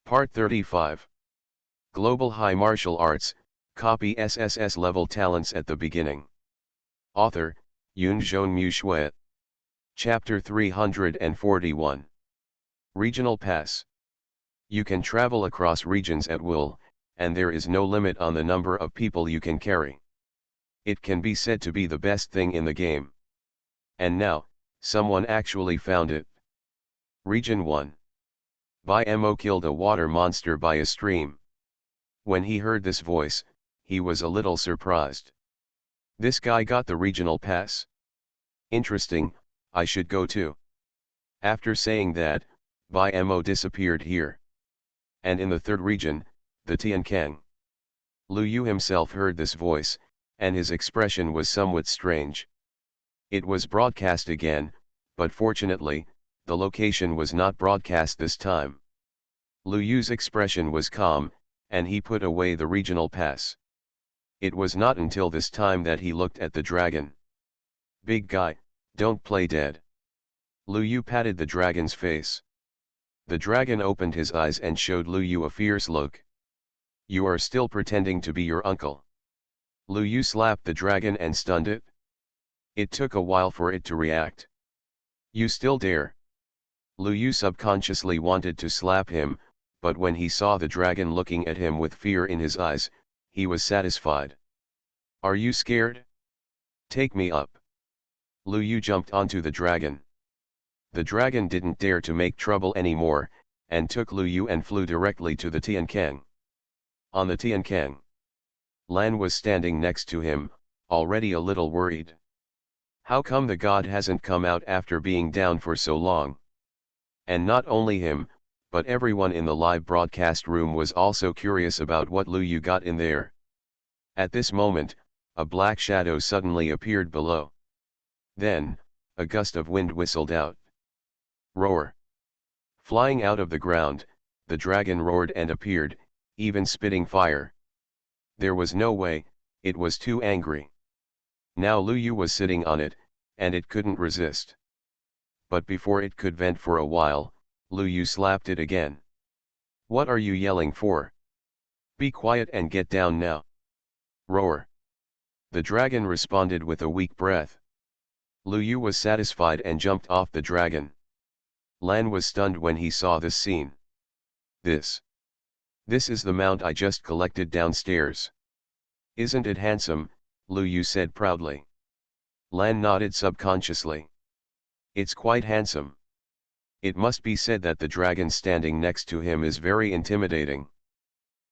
Part 35. Global High Martial Arts, copy SSS-level talents at the beginning. Author, Yunzhong Mu Shui. Chapter 341. Regional Pass. You can travel across regions at will, and there is no limit on the number of people you can carry. It can be said to be the best thing in the game. And now, someone actually found it. Region 1. Mo killed a water monster by a stream. When he heard this voice, he was a little surprised. This guy got the regional pass. Interesting, I should go too. After saying that, Mo disappeared here. And in the third region, the Tiankang. Lu Yu himself heard this voice, and his expression was somewhat strange. It was broadcast again, but fortunately, the location was not broadcast this time. Lu Yu's expression was calm, and he put away the regional pass. It was not until this time that he looked at the dragon. Big guy, don't play dead. Lu Yu patted the dragon's face. The dragon opened his eyes and showed Lu Yu a fierce look. You are still pretending to be your uncle. Lu Yu slapped the dragon and stunned it. It took a while for it to react. You still dare? Lu Yu subconsciously wanted to slap him, but when he saw the dragon looking at him with fear in his eyes, he was satisfied. Are you scared? Take me up. Lu Yu jumped onto the dragon. The dragon didn't dare to make trouble anymore, and took Lu Yu and flew directly to the Tiankang. On the Tiankang, Lan was standing next to him, already a little worried. How come the god hasn't come out after being down for so long? And not only him, but everyone in the live broadcast room was also curious about what Lu Yu got in there. At this moment, a black shadow suddenly appeared below. Then, a gust of wind whistled out. Roar! Flying out of the ground, the dragon roared and appeared, even spitting fire. There was no way, it was too angry. Now Lu Yu was sitting on it, and it couldn't resist. But before it could vent for a while, Lu Yu slapped it again. What are you yelling for? Be quiet and get down now. Roar! The dragon responded with a weak breath. Lu Yu was satisfied and jumped off the dragon. Lan was stunned when he saw this scene. This is the mount I just collected downstairs. Isn't it handsome? Lu Yu said proudly. Lan nodded subconsciously. It's quite handsome. It must be said that the dragon standing next to him is very intimidating.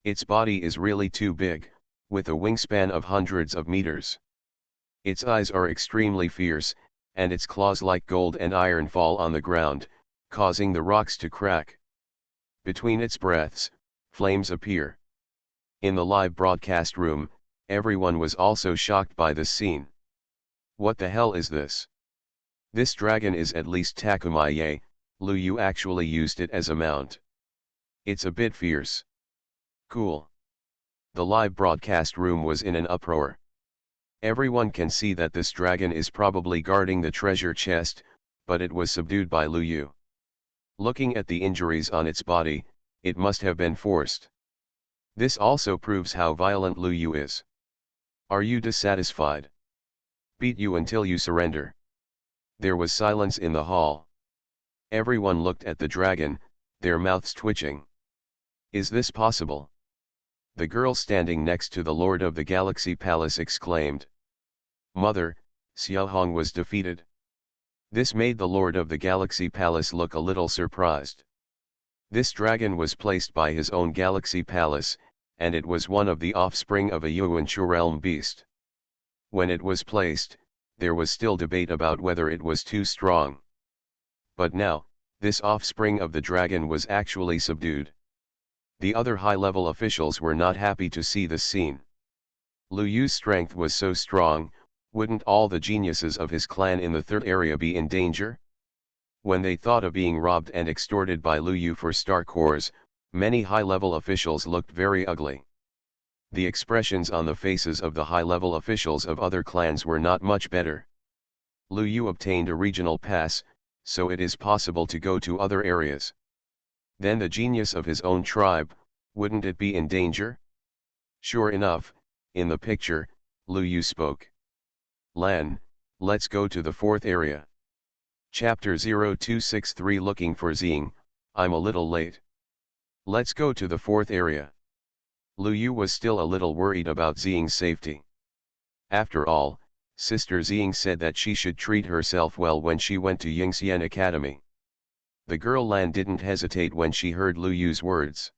Its body is really too big, with a wingspan of hundreds of meters. Its eyes are extremely fierce, and its claws like gold and iron fall on the ground, causing the rocks to crack. Between its breaths, flames appear. In the live broadcast room, everyone was also shocked by this scene. What the hell is this? This dragon is at least Takumaye. Lu Yu actually used it as a mount. It's a bit fierce. Cool. The live broadcast room was in an uproar. Everyone can see that this dragon is probably guarding the treasure chest, but it was subdued by Lu Yu. Looking at the injuries on its body, it must have been forced. This also proves how violent Lu Yu is. Are you dissatisfied? Beat you until you surrender. There was silence in the hall. Everyone looked at the dragon, their mouths twitching. Is this possible? The girl standing next to the Lord of the Galaxy Palace exclaimed. Mother, Xiaohong was defeated. This made the Lord of the Galaxy Palace look a little surprised. This dragon was placed by his own Galaxy Palace, and it was one of the offspring of a Yuan-Shu realm beast. When it was placed, there was still debate about whether it was too strong. But now, this offspring of the dragon was actually subdued. The other high-level officials were not happy to see this scene. Lu Yu's strength was so strong, wouldn't all the geniuses of his clan in the third area be in danger? When they thought of being robbed and extorted by Lu Yu for star cores, many high-level officials looked very ugly. The expressions on the faces of the high-level officials of other clans were not much better. Lu Yu obtained a regional pass, so it is possible to go to other areas. Then the genius of his own tribe, wouldn't it be in danger? Sure enough, in the picture, Lu Yu spoke. Lan, let's go to the fourth area. Chapter 0263 Looking for Xing, I'm a little late. Let's go to the fourth area. Lu Yu was still a little worried about Xing's safety. After all, Sister Xing said that she should treat herself well when she went to Yingxian Academy. The girl Lan didn't hesitate when she heard Lu Yu's words.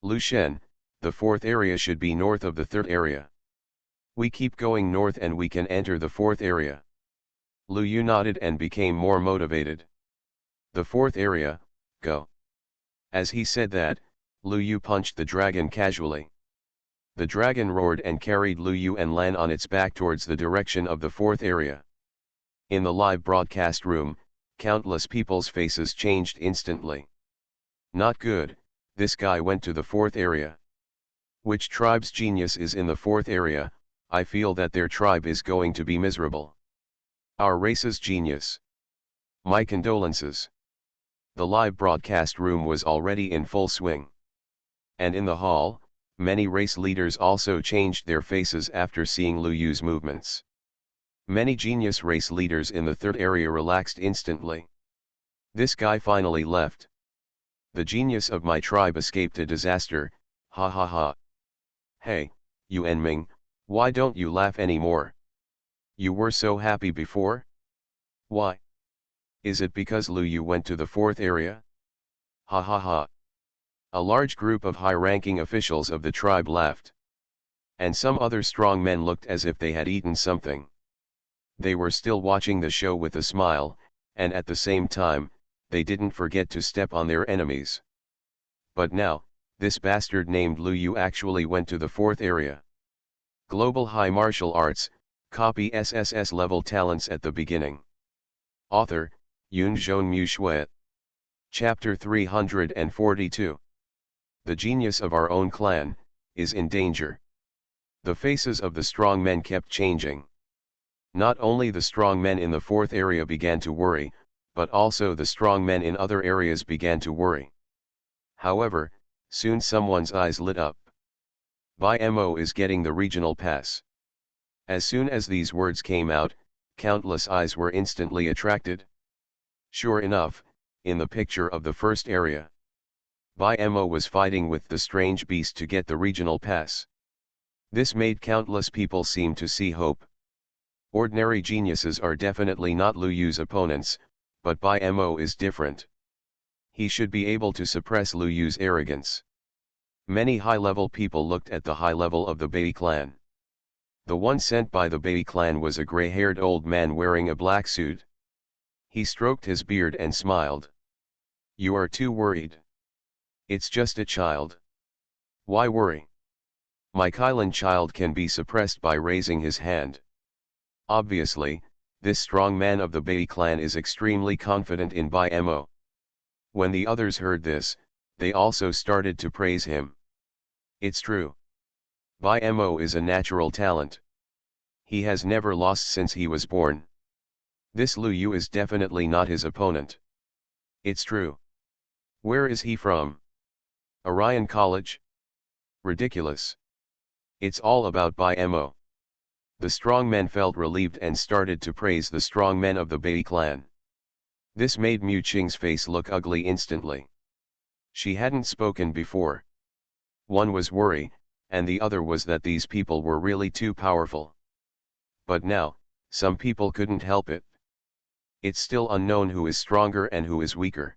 Lu Shen, the fourth area should be north of the third area. We keep going north and we can enter the fourth area. Lu Yu nodded and became more motivated. The fourth area, go. As he said that, Lu Yu punched the dragon casually. The dragon roared and carried Lu Yu and Lan on its back towards the direction of the fourth area. In the live broadcast room, countless people's faces changed instantly. Not good, this guy went to the fourth area. Which tribe's genius is in the fourth area? I feel that their tribe is going to be miserable. Our race's genius. My condolences. The live broadcast room was already in full swing. And in the hall, many race leaders also changed their faces after seeing Lu Yu's movements. Many genius race leaders in the third area relaxed instantly. This guy finally left. The genius of my tribe escaped a disaster, ha ha ha. Hey, you Enming, why don't you laugh anymore? You were so happy before? Why? Is it because Lu Yu went to the fourth area? Ha ha ha. A large group of high-ranking officials of the tribe laughed. And some other strong men looked as if they had eaten something. They were still watching the show with a smile, and at the same time, they didn't forget to step on their enemies. But now, this bastard named Lu Yu actually went to the fourth area. Global High Martial Arts, copy SSS-level talents at the beginning. Author, Yunzhong Mu Shui. Chapter 342. The genius of our own clan, is in danger. The faces of the strong men kept changing. Not only the strong men in the fourth area began to worry, but also the strong men in other areas began to worry. However, soon someone's eyes lit up. Bai Mo is getting the regional pass. As soon as these words came out, countless eyes were instantly attracted. Sure enough, in the picture of the first area, Bai Mo was fighting with the strange beast to get the regional pass. This made countless people seem to see hope. Ordinary geniuses are definitely not Lu Yu's opponents, but Bai Mo is different. He should be able to suppress Lu Yu's arrogance. Many high-level people looked at the high level of the Bai clan. The one sent by the Bai clan was a gray-haired old man wearing a black suit. He stroked his beard and smiled. You are too worried. It's just a child. Why worry? My Kylan child can be suppressed by raising his hand. Obviously, this strong man of the Bai clan is extremely confident in Bai Mo. When the others heard this, they also started to praise him. It's true. Bai Mo is a natural talent. He has never lost since he was born. This Lu Yu is definitely not his opponent. It's true. Where is he from? Orion College? Ridiculous. It's all about Bai Mo. The strong men felt relieved and started to praise the strong men of the Bai clan. This made Mu Qing's face look ugly instantly. She hadn't spoken before. One was worry, and the other was that these people were really too powerful. But now, some people couldn't help it. It's still unknown who is stronger and who is weaker.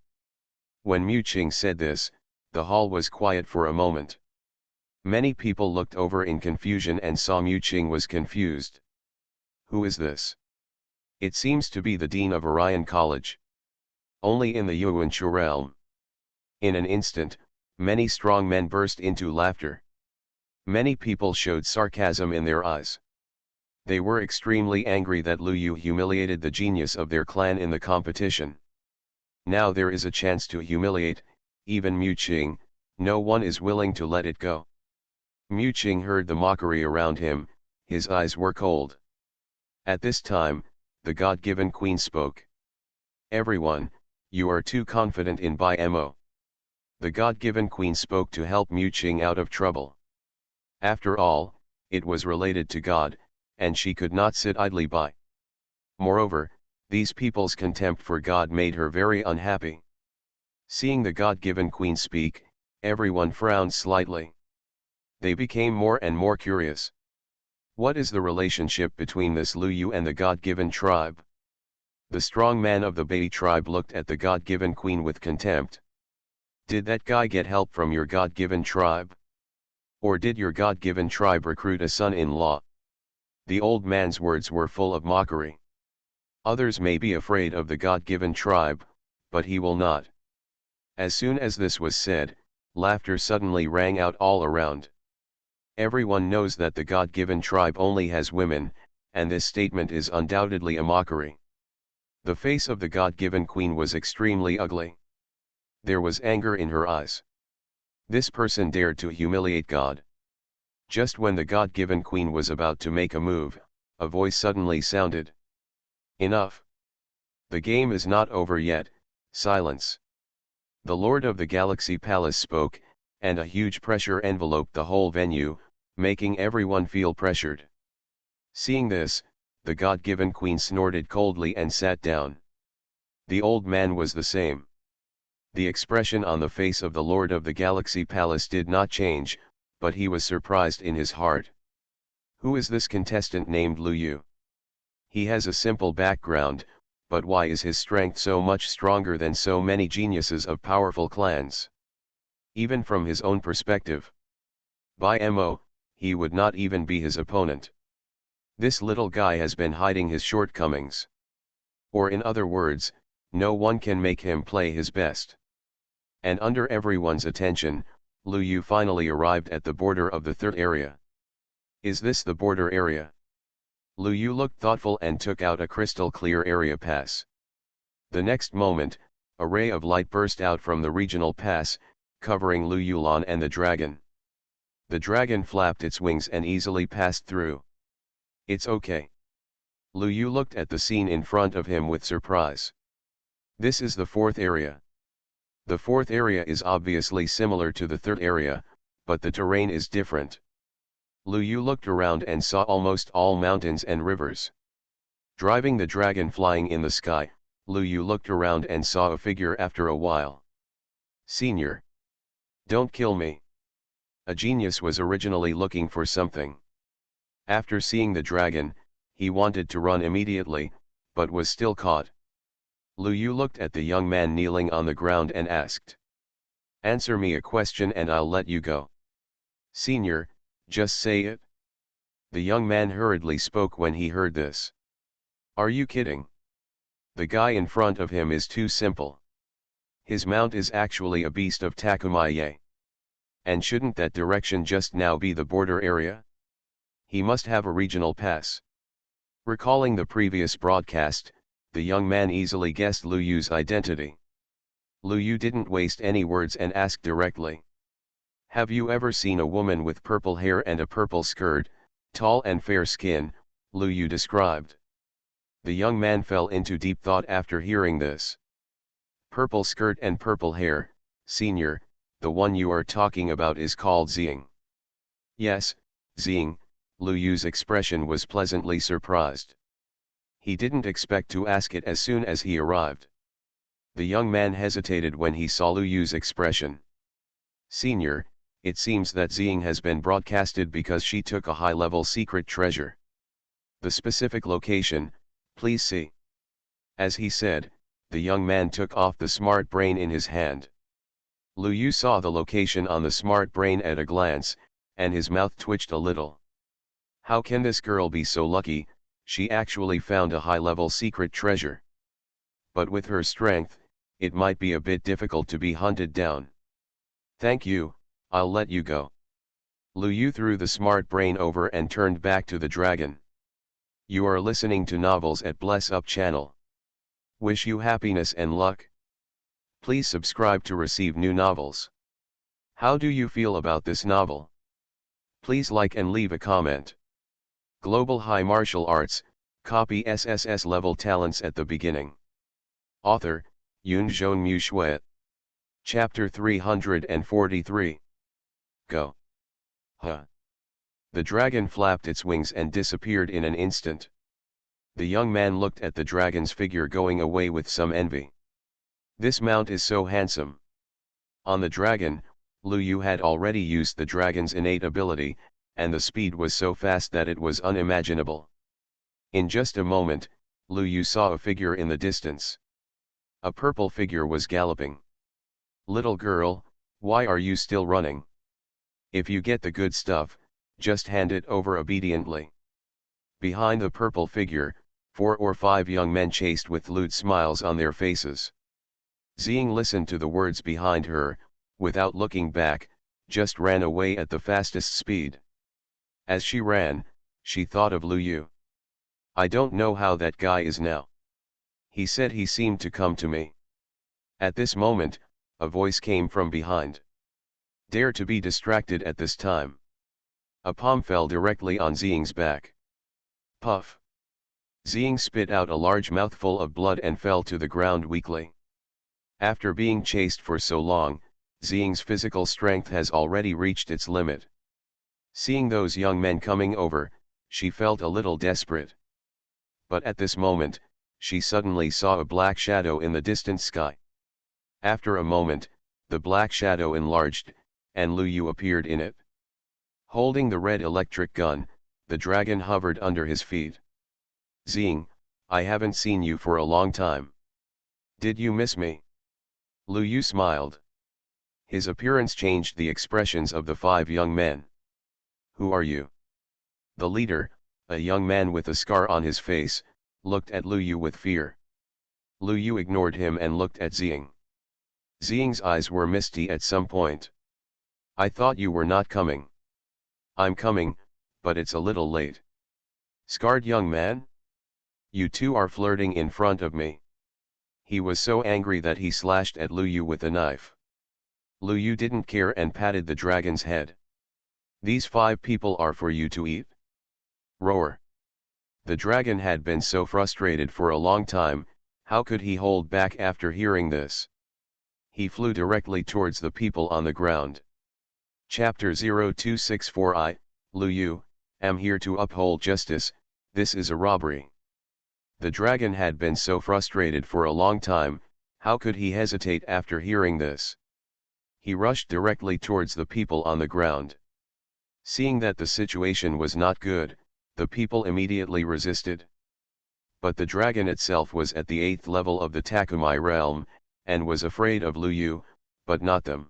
When Mu Qing said this, the hall was quiet for a moment. Many people looked over in confusion and saw Mu Qing was confused. Who is this? It seems to be the dean of Orion College. Only in the Yuanshu realm. In an instant, many strong men burst into laughter. Many people showed sarcasm in their eyes. They were extremely angry that Lu Yu humiliated the genius of their clan in the competition. Now there is a chance to humiliate, even Mu Qing, no one is willing to let it go. Mu Qing heard the mockery around him, his eyes were cold. At this time, the God-given queen spoke. Everyone, you are too confident in Bai Mo. The God-given queen spoke to help Mu Qing out of trouble. After all, it was related to God, and she could not sit idly by. Moreover, these people's contempt for God made her very unhappy. Seeing the God-given queen speak, everyone frowned slightly. They became more and more curious. What is the relationship between this Lu Yu and the God-given tribe? The strong man of the Bai tribe looked at the God-given queen with contempt. Did that guy get help from your God-given tribe? Or did your God-given tribe recruit a son-in-law? The old man's words were full of mockery. Others may be afraid of the God-given tribe, but he will not. As soon as this was said, laughter suddenly rang out all around. Everyone knows that the God-given tribe only has women, and this statement is undoubtedly a mockery. The face of the God-given queen was extremely ugly. There was anger in her eyes. This person dared to humiliate God. Just when the God-given queen was about to make a move, a voice suddenly sounded. Enough. The game is not over yet. Silence. The Lord of the Galaxy Palace spoke, and a huge pressure enveloped the whole venue, making everyone feel pressured. Seeing this, the God-given queen snorted coldly and sat down. The old man was the same. The expression on the face of the Lord of the Galaxy Palace did not change, but he was surprised in his heart. Who is this contestant named Lu Yu? He has a simple background, but why is his strength so much stronger than so many geniuses of powerful clans? Even from his own perspective. By MO, he would not even be his opponent. This little guy has been hiding his shortcomings. Or in other words, no one can make him play his best. And under everyone's attention, Lu Yu finally arrived at the border of the third area. Is this the border area? Lu Yu looked thoughtful and took out a crystal clear area pass. The next moment, a ray of light burst out from the regional pass, covering Lu Yulan and the dragon. The dragon flapped its wings and easily passed through. It's okay. Lu Yu looked at the scene in front of him with surprise. This is the fourth area. The fourth area is obviously similar to the third area, but the terrain is different. Lu Yu looked around and saw almost all mountains and rivers. Driving the dragon flying in the sky, Lu Yu looked around and saw a figure after a while. Senior. Don't kill me. A genius was originally looking for something. After seeing the dragon, he wanted to run immediately, but was still caught. Lu Yu looked at the young man kneeling on the ground and asked. Answer me a question and I'll let you go. Senior, just say it. The young man hurriedly spoke when he heard this. Are you kidding? The guy in front of him is too simple. His mount is actually a beast of Takumaye. And shouldn't that direction just now be the border area? He must have a regional pass. Recalling the previous broadcast, the young man easily guessed Lu Yu's identity. Lu Yu didn't waste any words and asked directly. Have you ever seen a woman with purple hair and a purple skirt, tall and fair skin? Lu Yu described. The young man fell into deep thought after hearing this. Purple skirt and purple hair, senior, the one you are talking about is called Xing. Yes, Xing. Lu Yu's expression was pleasantly surprised. He didn't expect to ask it as soon as he arrived. The young man hesitated when he saw Lu Yu's expression. Senior, it seems that Xing has been broadcasted because she took a high-level secret treasure. The specific location, please see. As he said, the young man took off the smart brain in his hand. Lu Yu saw the location on the smart brain at a glance, and his mouth twitched a little. How can this girl be so lucky? She actually found a high-level secret treasure. But with her strength, it might be a bit difficult to be hunted down. Thank you, I'll let you go. Lu Yu threw the smart brain over and turned back to the dragon. You are listening to novels at Bless Up channel. Wish you happiness and luck. Please subscribe to receive new novels. How do you feel about this novel? Please like and leave a comment. Global High Martial Arts, copy SSS level talents at the beginning. Author, Yun Zhong Mu Shui. Chapter 343. Go. Huh. The dragon flapped its wings and disappeared in an instant. The young man looked at the dragon's figure going away with some envy. This mount is so handsome. On the dragon, Lu Yu had already used the dragon's innate ability, and the speed was so fast that it was unimaginable. In just a moment, Lu Yu saw a figure in the distance. A purple figure was galloping. "Little girl, why are you still running? If you get the good stuff, just hand it over obediently." Behind the purple figure, 4 or 5 young men chased with lewd smiles on their faces. Xing listened to the words behind her, without looking back, just ran away at the fastest speed. As she ran, she thought of Lu Yu. "I don't know how that guy is now. He said he seemed to come to me." At this moment, a voice came from behind. "Dare to be distracted at this time." A palm fell directly on Xing's back. Puff! Xing spit out a large mouthful of blood and fell to the ground weakly. After being chased for so long, Xing's physical strength has already reached its limit. Seeing those young men coming over, she felt a little desperate. But at this moment, she suddenly saw a black shadow in the distant sky. After a moment, the black shadow enlarged, and Lu Yu appeared in it. Holding the red electric gun, the dragon hovered under his feet. "Xing, I haven't seen you for a long time. Did you miss me?" Lu Yu smiled. His appearance changed the expressions of the 5 young men. "Who are you?" The leader, a young man with a scar on his face, looked at Lu Yu with fear. Lu Yu ignored him and looked at Xing. Xing's eyes were misty at some point. "I thought you were not coming." "I'm coming, but it's a little late." "Scarred young man? You two are flirting in front of me." He was so angry that he slashed at Lu Yu with a knife. Lu Yu didn't care and patted the dragon's head. "These 5 people are for you to eat." Roar! The dragon had been so frustrated for a long time, how could he hold back after hearing this? He flew directly towards the people on the ground. Chapter 0264. I, Lu Yu, am here to uphold justice. This is a robbery. The dragon had been so frustrated for a long time, how could he hesitate after hearing this? He rushed directly towards the people on the ground. Seeing that the situation was not good, the people immediately resisted. But the dragon itself was at the 8th level of the Takumi realm, and was afraid of Lu Yu, but not them.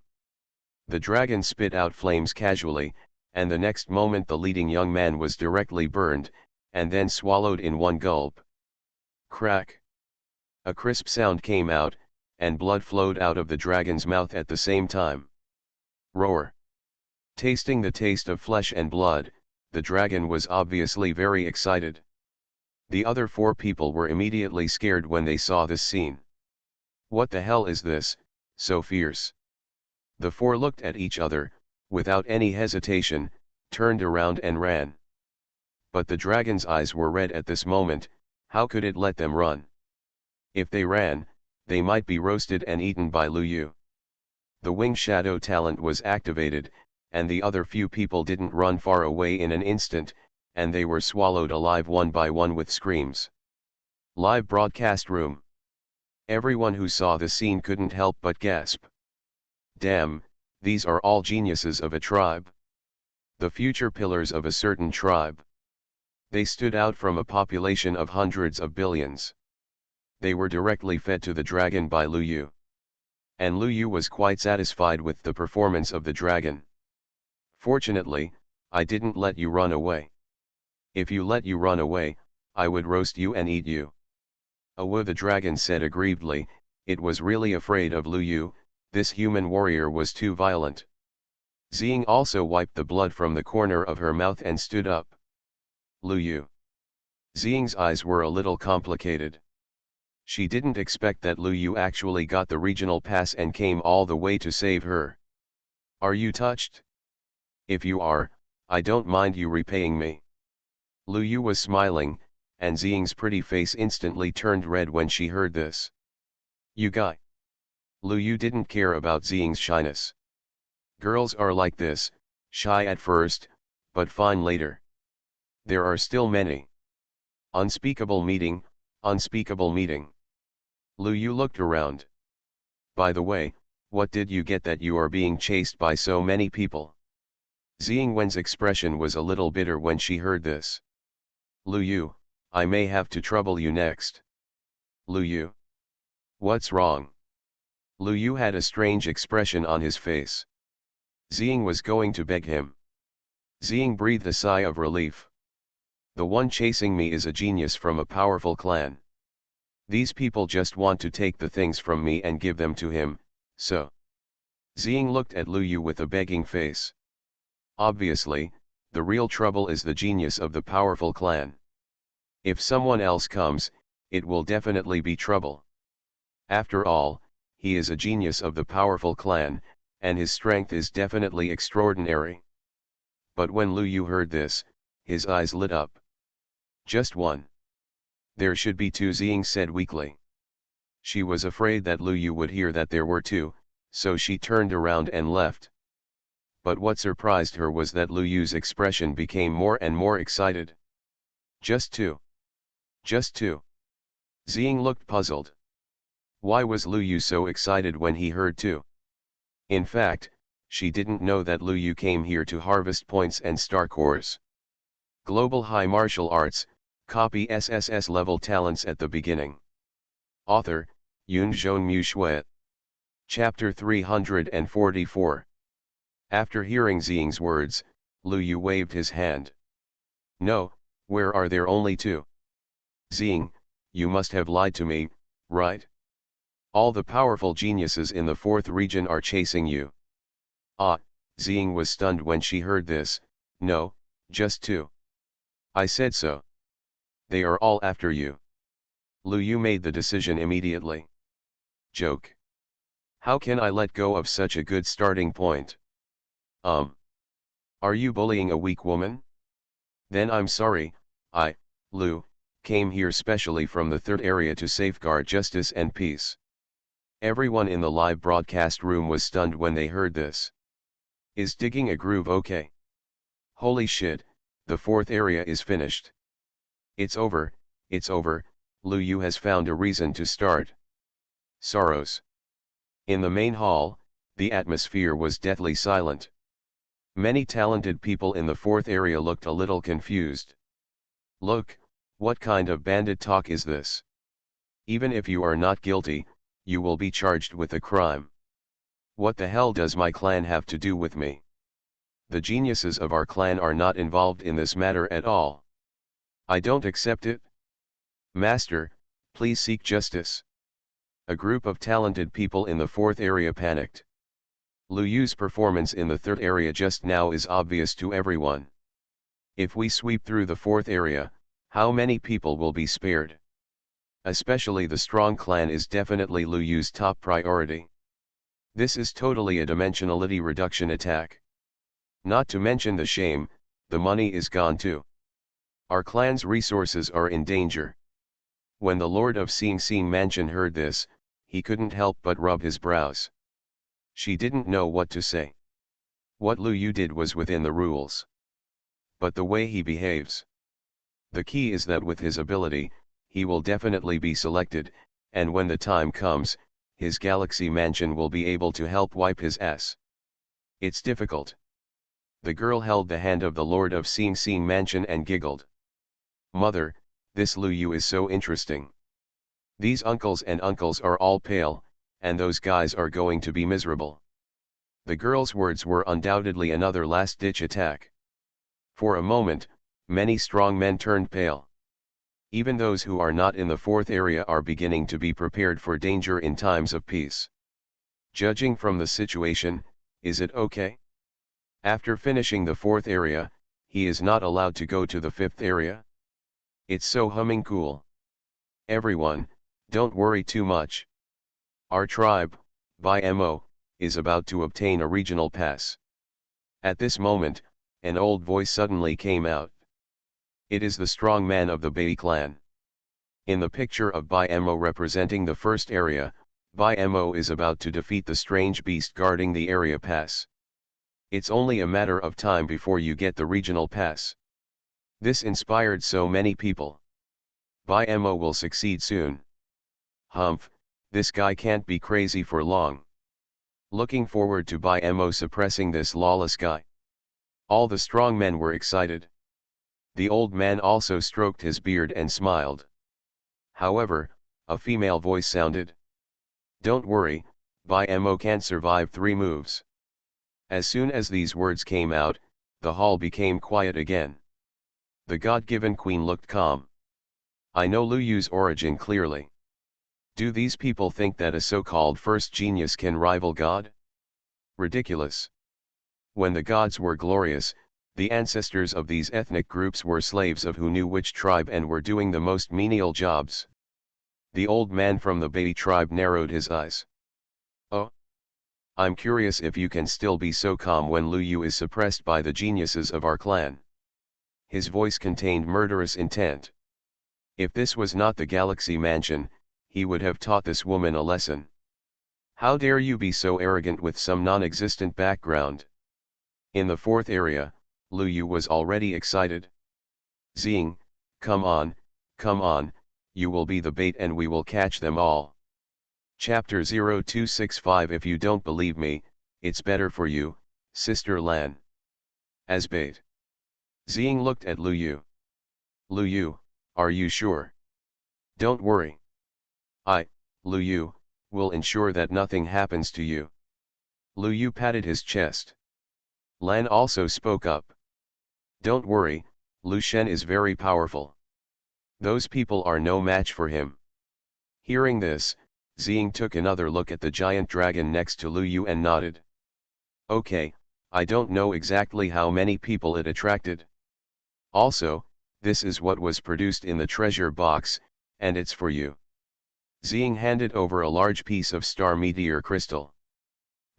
The dragon spit out flames casually, and the next moment the leading young man was directly burned, and then swallowed in one gulp. Crack! A crisp sound came out, and blood flowed out of the dragon's mouth at the same time. Roar! Tasting the taste of flesh and blood, the dragon was obviously very excited. The other 4 people were immediately scared when they saw this scene. "What the hell is this, so fierce?" The 4 looked at each other, without any hesitation, turned around and ran. But the dragon's eyes were red at this moment. How could it let them run? If they ran, they might be roasted and eaten by Lu Yu. The wing shadow talent was activated, and the other few people didn't run far away in an instant, and they were swallowed alive one by one with screams. Live broadcast room. Everyone who saw the scene couldn't help but gasp. Damn, these are all geniuses of a tribe. The future pillars of a certain tribe. They stood out from a population of hundreds of billions. They were directly fed to the dragon by Lu Yu. And Lu Yu was quite satisfied with the performance of the dragon. "Fortunately, I didn't let you run away. If you let you run away, I would roast you and eat you." "Oh," the dragon said aggrievedly, it was really afraid of Lu Yu. This human warrior was too violent. Xing also wiped the blood from the corner of her mouth and stood up. "Lu Yu." Xing's eyes were a little complicated. She didn't expect that Lu Yu actually got the regional pass and came all the way to save her. "Are you touched? If you are, I don't mind you repaying me." Lu Yu was smiling, and Xing's pretty face instantly turned red when she heard this. "You guy. Lu Yu didn't care about Xing's shyness. Girls are like this, shy at first, but fine later. There are still many. Unspeakable meeting, unspeakable meeting. Lu Yu looked around. By the way, what did you get that you are being chased by so many people? Xing Wen's expression was a little bitter when she heard this. Lu Yu, I may have to trouble you next. Lu Yu. What's wrong? Lu Yu had a strange expression on his face. Xing was going to beg him. Xing breathed a sigh of relief. The one chasing me is a genius from a powerful clan. These people just want to take the things from me and give them to him, so. Xing looked at Lu Yu with a begging face. Obviously, the real trouble is the genius of the powerful clan. If someone else comes, it will definitely be trouble. After all, he is a genius of the powerful clan, and his strength is definitely extraordinary. But when Lu Yu heard this, his eyes lit up. Just one. There should be two, Xing said weakly. She was afraid that Lu Yu would hear that there were two, so she turned around and left. But what surprised her was that Lu Yu's expression became more and more excited. Just two. Just two. Xing looked puzzled. Why was Lu Yu so excited when he heard two? In fact, she didn't know that Lu Yu came here to harvest points and star cores. Global High Martial Arts, copy SSS-level talents at the beginning. Author, Yunzhong Mu Shui. Chapter 344. After hearing Xing's words, Lu Yu waved his hand. No, where are there only two? Xing, you must have lied to me, right? All the powerful geniuses in the fourth region are chasing you. Ah, Xing was stunned when she heard this. No, just two. I said so. They are all after you. Lu Yu made the decision immediately. Joke. How can I let go of such a good starting point? Are you bullying a weak woman? Then I'm sorry, Lu, came here specially from the third area to safeguard justice and peace. Everyone in the live broadcast room was stunned when they heard this. Is digging a groove okay? Holy shit, the fourth area is finished. It's over, Lu Yu has found a reason to start. Sorrows. In the main hall, the atmosphere was deathly silent. Many talented people in the fourth area looked a little confused. Look, what kind of bandit talk is this? Even if you are not guilty, you will be charged with a crime. What the hell does my clan have to do with me? The geniuses of our clan are not involved in this matter at all. I don't accept it. Master, please seek justice. A group of talented people in the fourth area panicked. Lu Yu's performance in the third area just now is obvious to everyone. If we sweep through the fourth area, how many people will be spared? Especially the strong clan is definitely Lu Yu's top priority. This is totally a dimensionality reduction attack. Not to mention the shame, the money is gone too. Our clan's resources are in danger. When the Lord of Sing Sing Mansion heard this, he couldn't help but rub his brows. She didn't know what to say. What Lu Yu did was within the rules. But the way he behaves. The key is that with his ability, he will definitely be selected, and when the time comes, his Galaxy Mansion will be able to help wipe his ass. It's difficult. The girl held the hand of the Lord of Sing Sing Mansion and giggled. Mother, this Lu Yu is so interesting. These uncles and uncles are all pale, and those guys are going to be miserable. The girl's words were undoubtedly another last-ditch attack. For a moment, many strong men turned pale. Even those who are not in the fourth area are beginning to be prepared for danger in times of peace. Judging from the situation, is it okay? After finishing the fourth area, he is not allowed to go to the fifth area? It's so humming cool. Everyone, don't worry too much. Our tribe, by MO, is about to obtain a regional pass. At this moment, an old voice suddenly came out. It is the strong man of the Bai clan. In the picture of Bai Mo representing the first area, BMO is about to defeat the strange beast guarding the area pass. It's only a matter of time before you get the regional pass. This inspired so many people. BMO will succeed soon. Humph, this guy can't be crazy for long. Looking forward to BMO suppressing this lawless guy. All the strong men were excited. The old man also stroked his beard and smiled. However, a female voice sounded. Don't worry, BMO can't survive 3 moves. As soon as these words came out, the hall became quiet again. The God-given queen looked calm. I know Lu Yu's origin clearly. Do these people think that a so-called first genius can rival God? Ridiculous. When the gods were glorious, the ancestors of these ethnic groups were slaves of who knew which tribe and were doing the most menial jobs. The old man from the Bai tribe narrowed his eyes. Oh. I'm curious if you can still be so calm when Lu Yu is suppressed by the geniuses of our clan. His voice contained murderous intent. If this was not the Galaxy Mansion, he would have taught this woman a lesson. How dare you be so arrogant with some non-existent background? In the 4th area, Lu Yu was already excited. Xing, come on, you will be the bait and we will catch them all. Chapter 0265 If you don't believe me, it's better for you, Sister Lan. As bait. Xing looked at Lu Yu. Lu Yu, are you sure? Don't worry. Lu Yu, will ensure that nothing happens to you. Lu Yu patted his chest. Lan also spoke up. Don't worry, Lu Shen is very powerful. Those people are no match for him. Hearing this, Xing took another look at the giant dragon next to Lu Yu and nodded. Okay, I don't know exactly how many people it attracted. Also, this is what was produced in the treasure box, and it's for you. Xing handed over a large piece of star meteor crystal.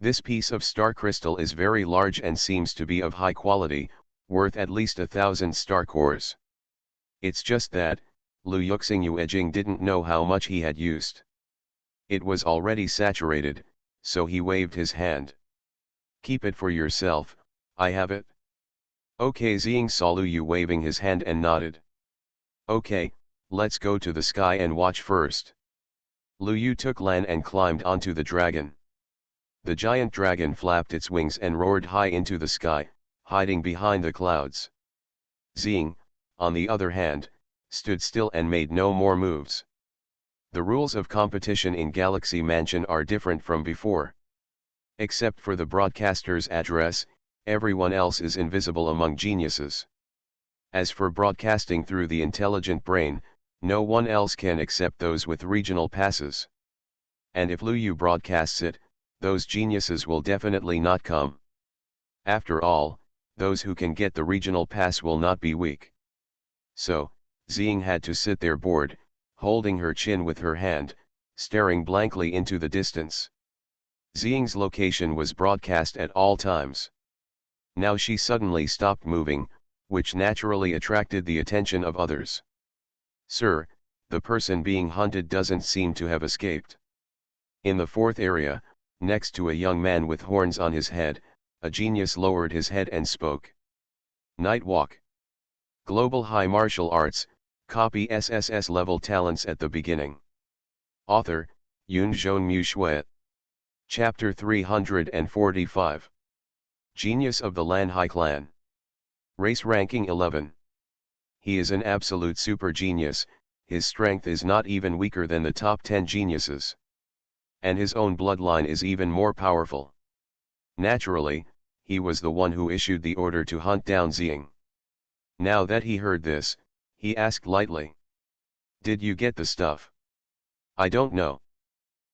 This piece of star crystal is very large and seems to be of high quality, worth at least 1,000 star cores. It's just that, Lu Yuxing didn't know how much he had used. It was already saturated, so he waved his hand. Keep it for yourself, I have it. Okay, Xing saw Lu Yu waving his hand and nodded. Okay, let's go to the sky and watch first. Lu Yu took Lan and climbed onto the dragon. The giant dragon flapped its wings and roared high into the sky, hiding behind the clouds. Xing, on the other hand, stood still and made no more moves. The rules of competition in Galaxy Mansion are different from before. Except for the broadcaster's address, everyone else is invisible among geniuses. As for broadcasting through the intelligent brain, no one else can except those with regional passes. And if Lu Yu broadcasts it, those geniuses will definitely not come. After all, those who can get the regional pass will not be weak. So, Xing had to sit there bored, holding her chin with her hand, staring blankly into the distance. Xing's location was broadcast at all times. Now she suddenly stopped moving, which naturally attracted the attention of others. Sir, the person being hunted doesn't seem to have escaped. In the 4th area, next to a young man with horns on his head, a genius lowered his head and spoke. Night Walk. Global High Martial Arts, copy SSS-level talents at the beginning. Author, Yunzhong Mu. Chapter 345. Genius of the Lan Hai Clan. Race ranking 11. He is an absolute super genius, his strength is not even weaker than the top 10 geniuses. And his own bloodline is even more powerful. Naturally, he was the one who issued the order to hunt down Xing. Now that he heard this, he asked lightly. Did you get the stuff? I don't know.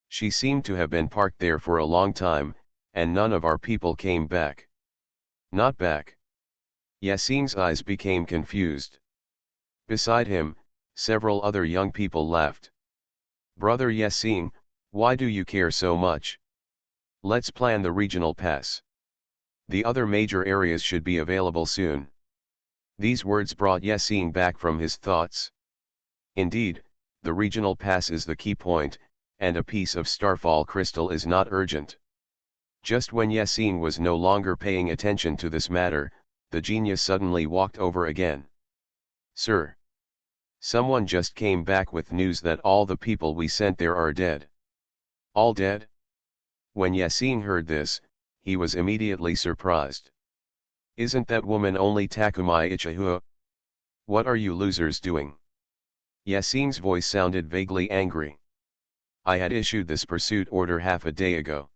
She seemed to have been parked there for a long time, and none of our people came back. Not back. Yasing's eyes became confused. Beside him, several other young people laughed. Brother Yasing, why do you care so much? Let's plan the regional pass. The other major areas should be available soon. These words brought Yasing back from his thoughts. Indeed, the regional pass is the key point, and a piece of starfall crystal is not urgent. Just when Yasin was no longer paying attention to this matter, the genius suddenly walked over again. Sir. Someone just came back with news that all the people we sent there are dead. All dead? When Yasin heard this, he was immediately surprised. Isn't that woman only Takumi Ichihu? What are you losers doing? Yasin's voice sounded vaguely angry. I had issued this pursuit order half a day ago.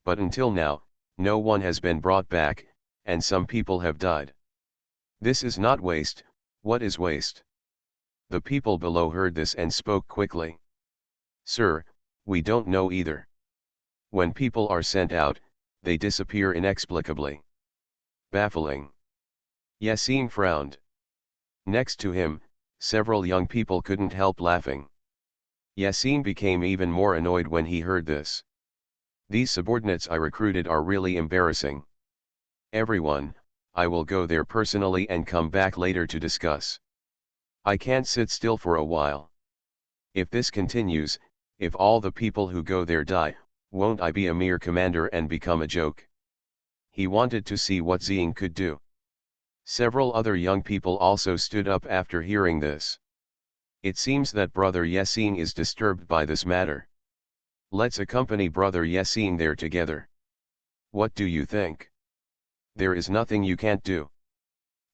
But until now, no one has been brought back, and some people have died. This is not waste. What is waste? The people below heard this and spoke quickly. Sir, we don't know either. When people are sent out, they disappear inexplicably. Baffling. Yasin frowned. Next to him, several young people couldn't help laughing. Yasin became even more annoyed when he heard this. These subordinates I recruited are really embarrassing. Everyone, I will go there personally and come back later to discuss. I can't sit still for a while. If this continues, if all the people who go there die, won't I be a mere commander and become a joke? He wanted to see what Zing could do. Several other young people also stood up after hearing this. It seems that Brother Yasin is disturbed by this matter. Let's accompany Brother Yasin there together. What do you think? There is nothing you can't do.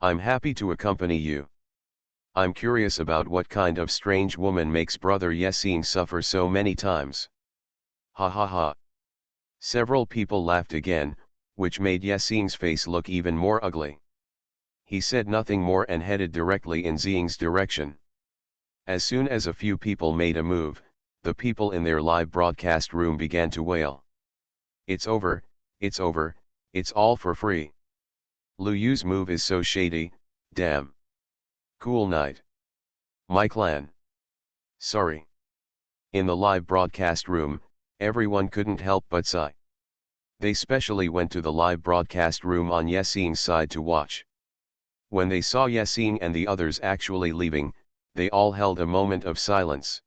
I'm happy to accompany you. I'm curious about what kind of strange woman makes Brother Yasin suffer so many times. Ha ha ha. Several people laughed again, which made Yasin's face look even more ugly. He said nothing more and headed directly in Zing's direction. As soon as a few people made a move, the people in their live broadcast room began to wail. It's over, it's over, it's all for free. Lu Yu's move is so shady, damn. Cool night. My clan. Sorry. In the live broadcast room, everyone couldn't help but sigh. They specially went to the live broadcast room on Yasin's side to watch. When they saw Yasin and the others actually leaving, they all held a moment of silence.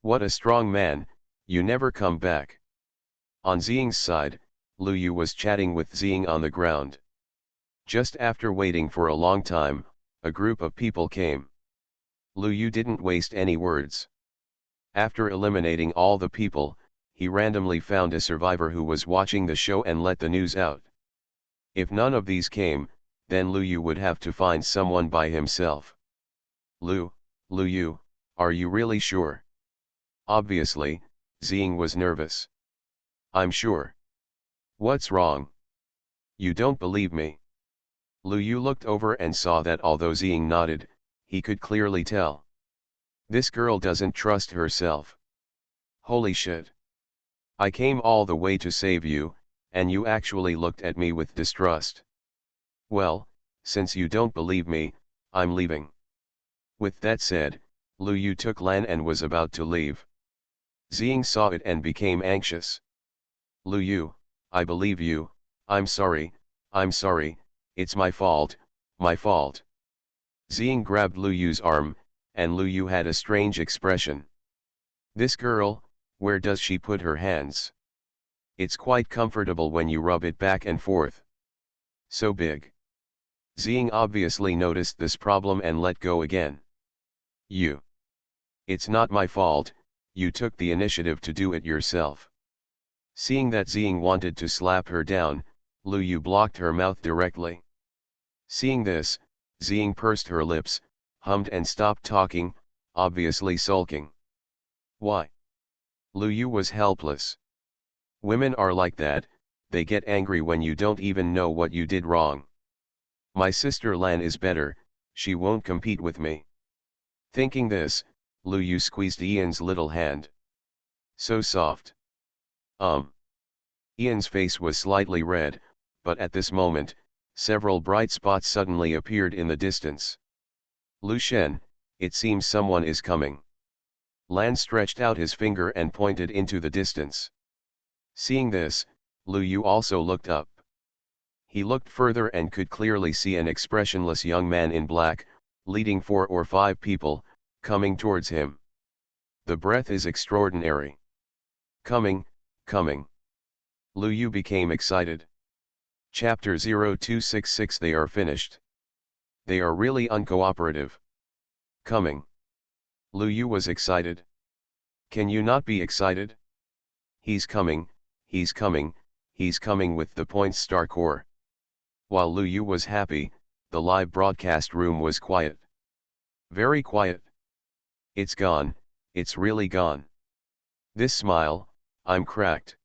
What a strong man, you never come back. On Zing's side, Lu Yu was chatting with Zing on the ground. Just after waiting for a long time, a group of people came. Lu Yu didn't waste any words. After eliminating all the people, he randomly found a survivor who was watching the show and let the news out. If none of these came, then Lu Yu would have to find someone by himself. Lu Yu, are you really sure? Obviously, Zing was nervous. I'm sure. What's wrong? You don't believe me. Lu Yu looked over and saw that although Zing nodded, he could clearly tell. This girl doesn't trust herself. Holy shit. I came all the way to save you, and you actually looked at me with distrust. Well, since you don't believe me, I'm leaving. With that said, Lu Yu took Lan and was about to leave. Zing saw it and became anxious. Lu Yu, I believe you, I'm sorry, it's my fault, my fault. Zing grabbed Lu Yu's arm, and Lu Yu had a strange expression. This girl, where does she put her hands? It's quite comfortable when you rub it back and forth. So big. Zing obviously noticed this problem and let go again. You. It's not my fault, you took the initiative to do it yourself. Seeing that Zing wanted to slap her down, Lu Yu blocked her mouth directly. Seeing this, Zing pursed her lips, hummed and stopped talking, obviously sulking. Why? Lu Yu was helpless. Women are like that, they get angry when you don't even know what you did wrong. My sister Lan is better, she won't compete with me. Thinking this, Lu Yu squeezed Ian's little hand. So soft. Ian's face was slightly red, but at this moment, several bright spots suddenly appeared in the distance. Lu Shen, it seems someone is coming. Lan stretched out his finger and pointed into the distance. Seeing this, Lu Yu also looked up. He looked further and could clearly see an expressionless young man in black, leading 4 or 5 people, coming towards him. The breath is extraordinary. Coming, coming. Lu Yu became excited. Chapter 0266. They are finished. They are really uncooperative. Coming. Lu Yu was excited. Can you not be excited? He's coming, he's coming, he's coming with the points star core. While Lu Yu was happy, the live broadcast room was quiet. Very quiet. It's gone, it's really gone. This smile, I'm cracked.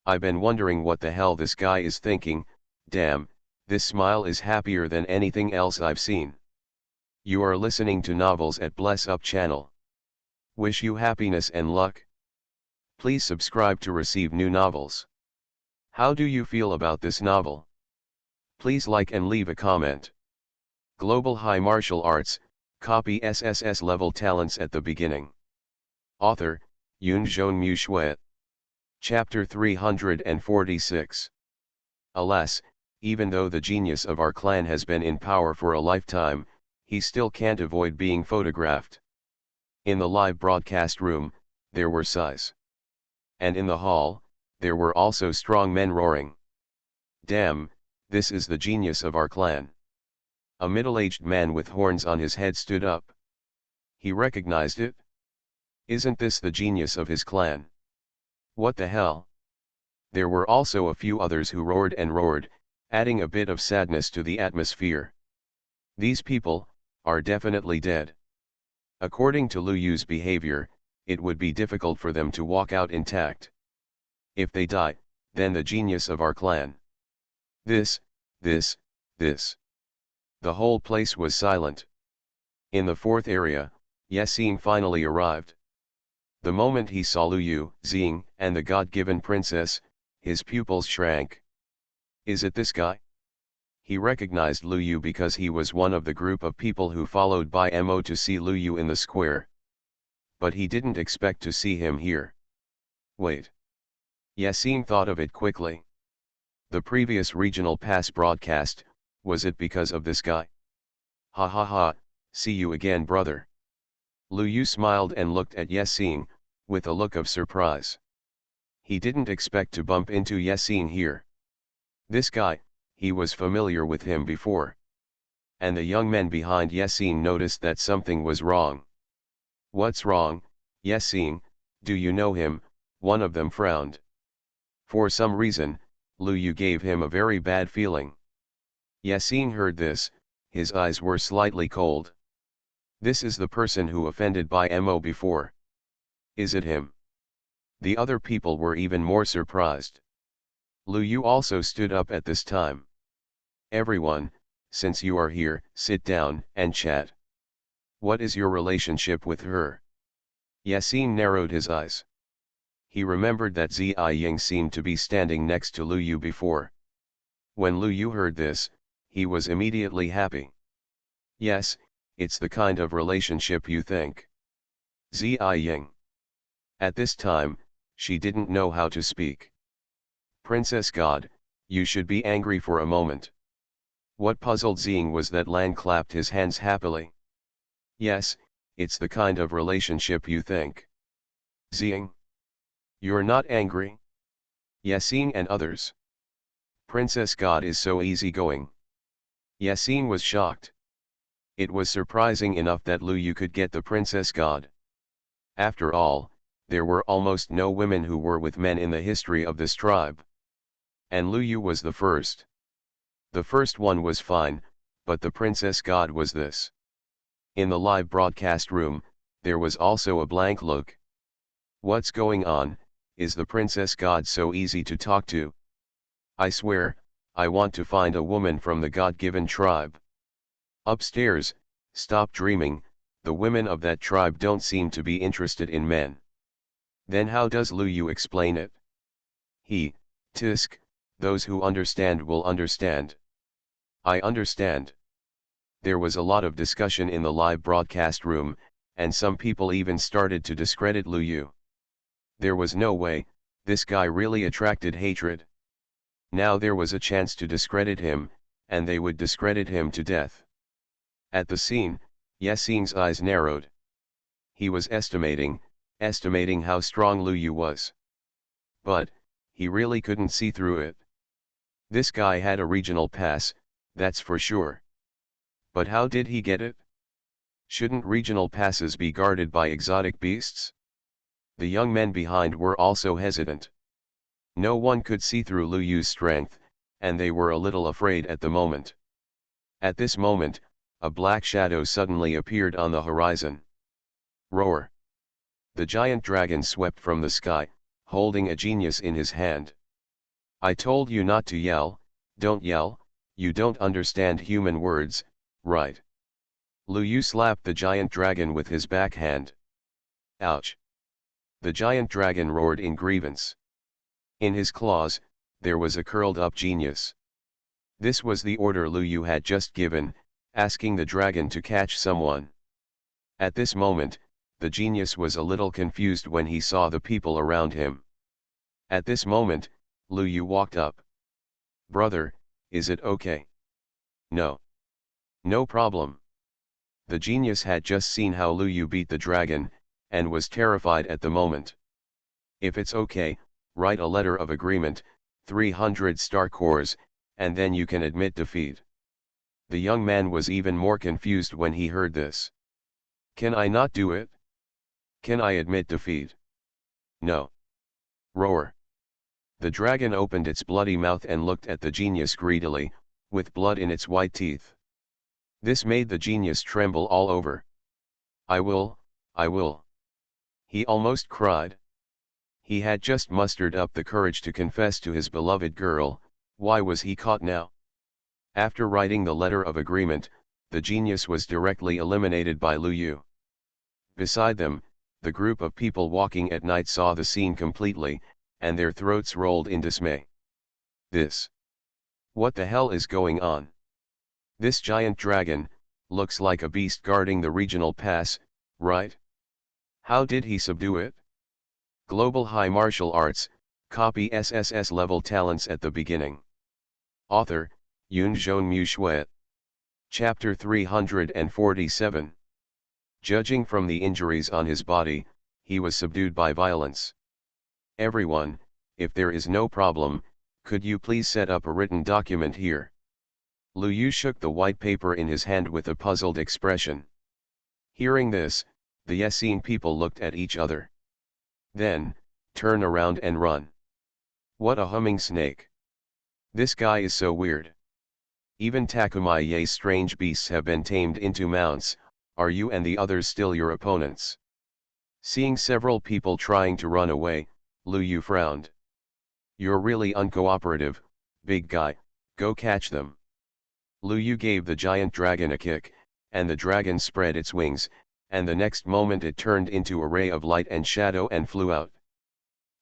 I've been wondering what the hell this guy is thinking. Damn, this smile is happier than anything else I've seen. You are listening to Novels at Bless Up channel. Wish you happiness and luck. Please subscribe to receive new novels. How do you feel about this novel? Please like and leave a comment. Global High Martial Arts, copy SSS-level talents at the beginning. Author, Yunzhong Shui. Chapter 346. Alas, even though the genius of our clan has been in power for a lifetime, he still can't avoid being photographed. In the live broadcast room, there were sighs. And in the hall, there were also strong men roaring. Damn, this is the genius of our clan. A middle-aged man with horns on his head stood up. He recognized it. Isn't this the genius of his clan? What the hell? There were also a few others who roared and roared, adding a bit of sadness to the atmosphere. These people are definitely dead. According to Lu Yu's behavior, it would be difficult for them to walk out intact. If they die, then the genius of our clan. This. The whole place was silent. In the fourth area, Yexing finally arrived. The moment he saw Lu Yu, Xing, and the God-given princess, his pupils shrank. Is it this guy? He recognized Lu Yu because he was one of the group of people who followed by Mo to see Lu Yu in the square. But he didn't expect to see him here. Wait. Yexing thought of it quickly. The previous regional pass broadcast, was it because of this guy? Ha ha ha, see you again brother. Lu Yu smiled and looked at Yexing, with a look of surprise. He didn't expect to bump into Yexing here. This guy, he was familiar with him before. And the young men behind Yexing noticed that something was wrong. What's wrong, Yexing, do you know him? One of them frowned. For some reason, Lu Yu gave him a very bad feeling. Yexing heard this, his eyes were slightly cold. This is the person who offended by Mo before. Is it him? The other people were even more surprised. Lu Yu also stood up at this time. Everyone, since you are here, sit down and chat. What is your relationship with her? Yexing narrowed his eyes. He remembered that Ziying seemed to be standing next to Lu Yu before. When Lu Yu heard this, he was immediately happy. Yes, it's the kind of relationship you think. Ziying. At this time, she didn't know how to speak. Princess God, you should be angry for a moment. What puzzled Xing was that Lan clapped his hands happily. Yes, it's the kind of relationship you think. Xing. You're not angry? Yexing and others. Princess God is so easygoing. Yexing was shocked. It was surprising enough that Lu Yu could get the Princess God. After all, there were almost no women who were with men in the history of this tribe. And Lu Yu was the first. The first one was fine, but the Princess God was this. In the live broadcast room, there was also a blank look. What's going on? Is the Princess God so easy to talk to? I swear, I want to find a woman from the God-given tribe. Upstairs, stop dreaming, the women of that tribe don't seem to be interested in men. Then how does Lu Yu explain it? Tisk, those who understand will understand. I understand. There was a lot of discussion in the live broadcast room, and some people even started to discredit Lu Yu. There was no way, this guy really attracted hatred. Now there was a chance to discredit him, and they would discredit him to death. At the scene, Yexing's eyes narrowed. He was estimating, estimating how strong Lu Yu was. But, he really couldn't see through it. This guy had a regional pass, that's for sure. But how did he get it? Shouldn't regional passes be guarded by exotic beasts? The young men behind were also hesitant. No one could see through Lu Yu's strength, and they were a little afraid at the moment. At this moment, a black shadow suddenly appeared on the horizon. Roar! The giant dragon swept from the sky, holding a genius in his hand. I told you not to yell, don't yell, you don't understand human words, right? Lu Yu slapped the giant dragon with his backhand. Ouch! The giant dragon roared in grievance. In his claws, there was a curled-up genius. This was the order Lu Yu had just given, asking the dragon to catch someone. At this moment, the genius was a little confused when he saw the people around him. At this moment, Lu Yu walked up. Brother, is it okay? No. No problem. The genius had just seen how Lu Yu beat the dragon, and was terrified at the moment. If it's okay, write a letter of agreement, 300 star cores, and then you can admit defeat. The young man was even more confused when he heard this. Can I not do it? Can I admit defeat? No. Roar! The dragon opened its bloody mouth and looked at the genius greedily, with blood in its white teeth. This made the genius tremble all over. I will. He almost cried. He had just mustered up the courage to confess to his beloved girl, why was he caught now? After writing the letter of agreement, the genius was directly eliminated by Lu Yu. Beside them, the group of people walking at night saw the scene completely, and their throats rolled in dismay. What the hell is going on? This giant dragon, looks like a beast guarding the regional pass, right? How did he subdue it? Global High Martial Arts, copy SSS-level talents at the beginning. Author, Yunzhong Mu. Chapter 347. Judging from the injuries on his body, he was subdued by violence. Everyone, if there is no problem, could you please set up a written document here? Lu Yu shook the white paper in his hand with a puzzled expression. Hearing this, the Yessene people looked at each other. Then, turn around and run. What a humming snake. This guy is so weird. Even Takumaye's strange beasts have been tamed into mounts, are you and the others still your opponents? Seeing several people trying to run away, Lu Yu frowned. You're really uncooperative, big guy, go catch them. Lu Yu gave the giant dragon a kick, and the dragon spread its wings, and the next moment it turned into a ray of light and shadow and flew out.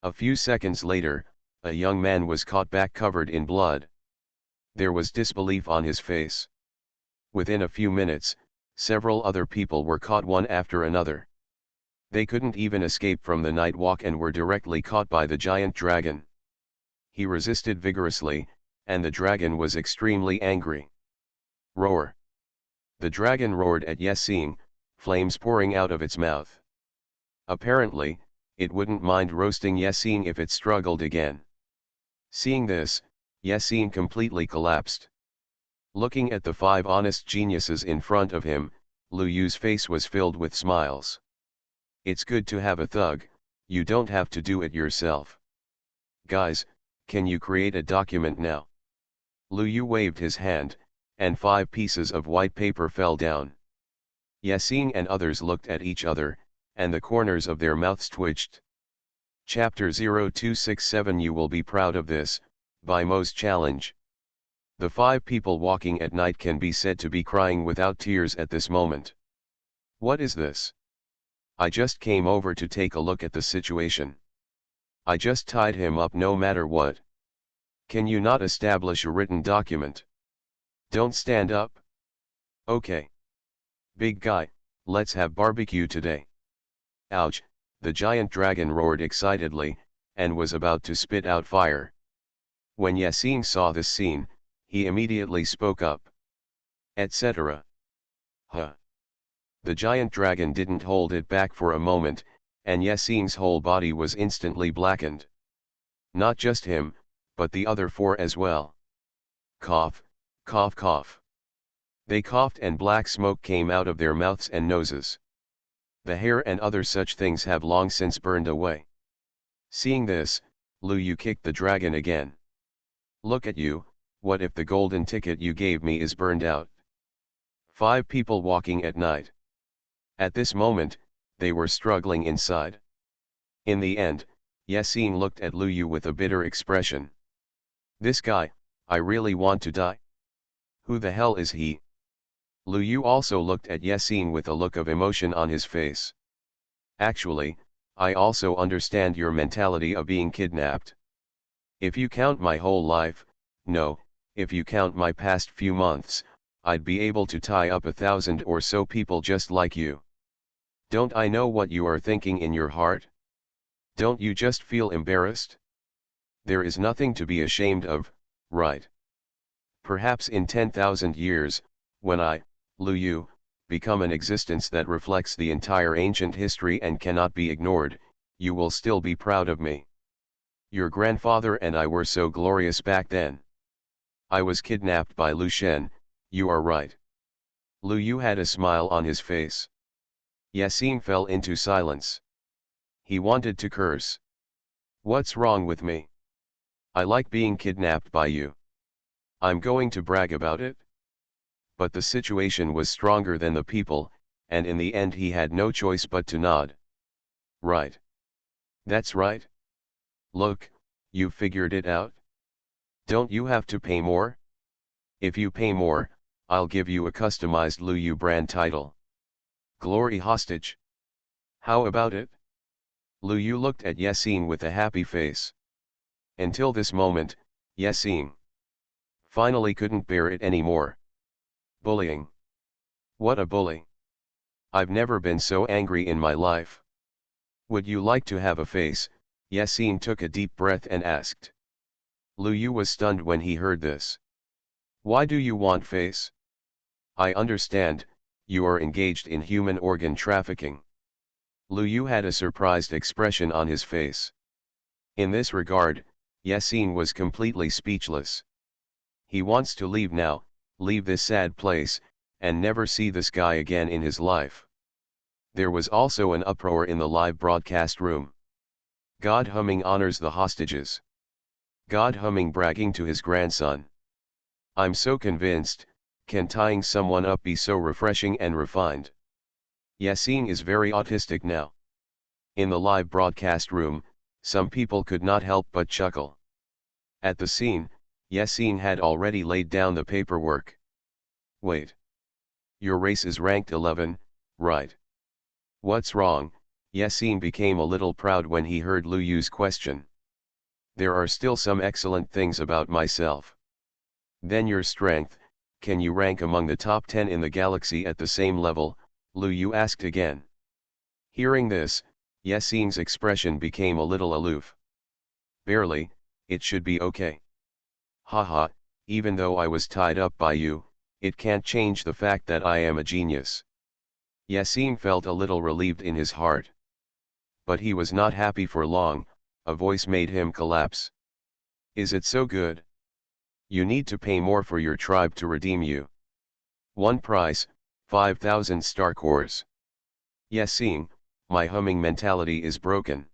A few seconds later, a young man was caught back covered in blood. There was disbelief on his face. Within a few minutes, several other people were caught one after another. They couldn't even escape from the night walk and were directly caught by the giant dragon. He resisted vigorously, and the dragon was extremely angry. Roar! The dragon roared at Yessene, flames pouring out of its mouth. Apparently, it wouldn't mind roasting Yessene if it struggled again. Seeing this, Yessene completely collapsed. Looking at the 5 honest geniuses in front of him, Lu Yu's face was filled with smiles. It's good to have a thug, you don't have to do it yourself. Guys, can you create a document now? Lu Yu waved his hand, and 5 pieces of white paper fell down. Yessene and others looked at each other, and the corners of their mouths twitched. Chapter 0267. You will be proud of this, by Mo's challenge. The 5 people walking at night can be said to be crying without tears at this moment. What is this? I just came over to take a look at the situation. I just tied him up no matter what. Can you not establish a written document? Don't stand up. Okay. Big guy, let's have barbecue today. Ouch, the giant dragon roared excitedly, and was about to spit out fire. When Yessene saw this scene, he immediately spoke up. Etc. Huh. The giant dragon didn't hold it back for a moment, and Yasin's whole body was instantly blackened. Not just him, but the other four as well. Cough, cough, cough. They coughed and black smoke came out of their mouths and noses. The hair and other such things have long since burned away. Seeing this, Lu Yu kicked the dragon again. Look at you, what if the golden ticket you gave me is burned out? 5 people walking at night. At this moment, they were struggling inside. In the end, Yasin looked at Lu Yu with a bitter expression. This guy, I really want to die. Who the hell is he? Lu Yu also looked at Yasin with a look of emotion on his face. Actually, I also understand your mentality of being kidnapped. If you count my whole life, no, if you count my past few months, I'd be able to tie up 1,000 or so people just like you. Don't I know what you are thinking in your heart? Don't you just feel embarrassed? There is nothing to be ashamed of, right? Perhaps in 10,000 years, when I, Lu Yu, become an existence that reflects the entire ancient history and cannot be ignored, you will still be proud of me. Your grandfather and I were so glorious back then. I was kidnapped by Lu Shen, you are right. Lu Yu had a smile on his face. Yasin fell into silence. He wanted to curse. What's wrong with me? I like being kidnapped by you. I'm going to brag about it. But the situation was stronger than the people, and in the end he had no choice but to nod. Right. That's right. Look, you figured it out? Don't you have to pay more? If you pay more, I'll give you a customized Lu Yu brand title. Glory hostage. How about it? Lu Yu looked at Yasin with a happy face. Until this moment, Yasin finally couldn't bear it anymore. Bullying. What a bully. I've never been so angry in my life. Would you like to have a face? Yasin took a deep breath and asked. Lu Yu was stunned when he heard this. Why do you want face? I understand, you are engaged in human organ trafficking. Lu Yu had a surprised expression on his face. In this regard, Yasin was completely speechless. He wants to leave now, leave this sad place, and never see this guy again in his life. There was also an uproar in the live broadcast room. God humming honors the hostages. God humming bragging to his grandson. I'm so convinced, can tying someone up be so refreshing and refined? Yasin is very autistic now. In the live broadcast room, some people could not help but chuckle. At the scene, Yasin had already laid down the paperwork. Wait. Your race is ranked 11, right? What's wrong? Yasin became a little proud when he heard Lu Yu's question. There are still some excellent things about myself. Then your strength, can you rank among the top 10 in the galaxy at the same level? Lu Yu asked again. Hearing this, Yasin's expression became a little aloof. Barely, it should be okay. Haha, even though I was tied up by you, it can't change the fact that I am a genius. Yasin felt a little relieved in his heart. But he was not happy for long, a voice made him collapse. Is it so good? You need to pay more for your tribe to redeem you. One price, 5,000 star cores. Yasin, my humming mentality is broken.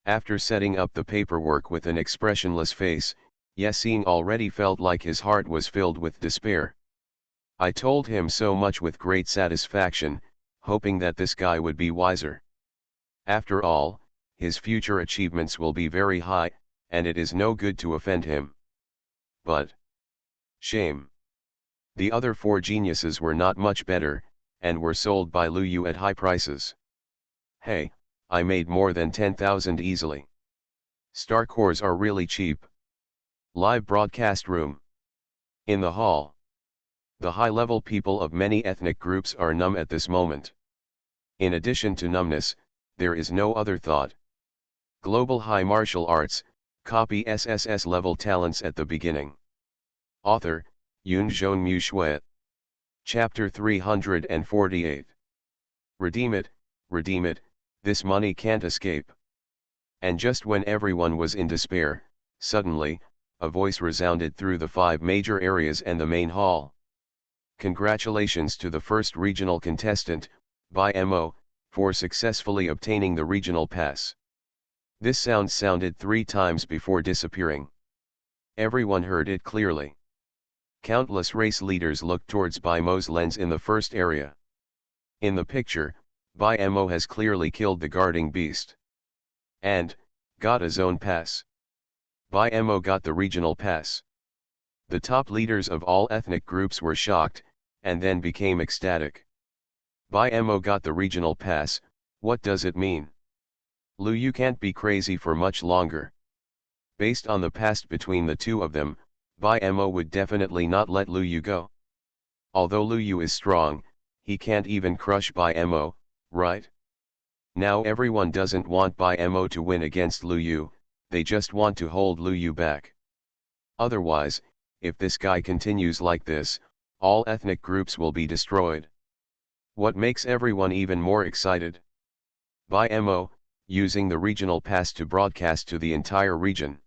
After setting up the paperwork with an expressionless face, Yasin already felt like his heart was filled with despair. I told him so much with great satisfaction, hoping that this guy would be wiser. After all, his future achievements will be very high, and it is no good to offend him. But shame. The other 4 geniuses were not much better, and were sold by Lu Yu at high prices. Hey, I made more than 10,000 easily. Star cores are really cheap. Live broadcast room. In the hall. The high-level people of many ethnic groups are numb at this moment. In addition to numbness, there is no other thought. Global High Martial Arts, copy SSS-level talents at the beginning. Author, Yunzhong Mu Shui. Chapter 348. Redeem it, This money can't escape. And just when everyone was in despair, suddenly, a voice resounded through the 5 major areas and the main hall. Congratulations to the first regional contestant, by MO, for successfully obtaining the regional pass. This sound sounded 3 times before disappearing. Everyone heard it clearly. Countless race leaders looked towards BIMO's lens in the first area. In the picture, BIMO has clearly killed the guarding beast. And, got his own pass. BIMO got the regional pass. The top leaders of all ethnic groups were shocked, and then became ecstatic. BIMO got the regional pass. What does it mean? Lu Yu can't be crazy for much longer. Based on the past between the two of them, BIMO would definitely not let Lu Yu go. Although Lu Yu is strong, he can't even crush BIMO, right? Now everyone doesn't want BIMO to win against Lu Yu, they just want to hold Lu Yu back. Otherwise, if this guy continues like this, all ethnic groups will be destroyed. What makes everyone even more excited? BIMO, using the regional pass to broadcast to the entire region.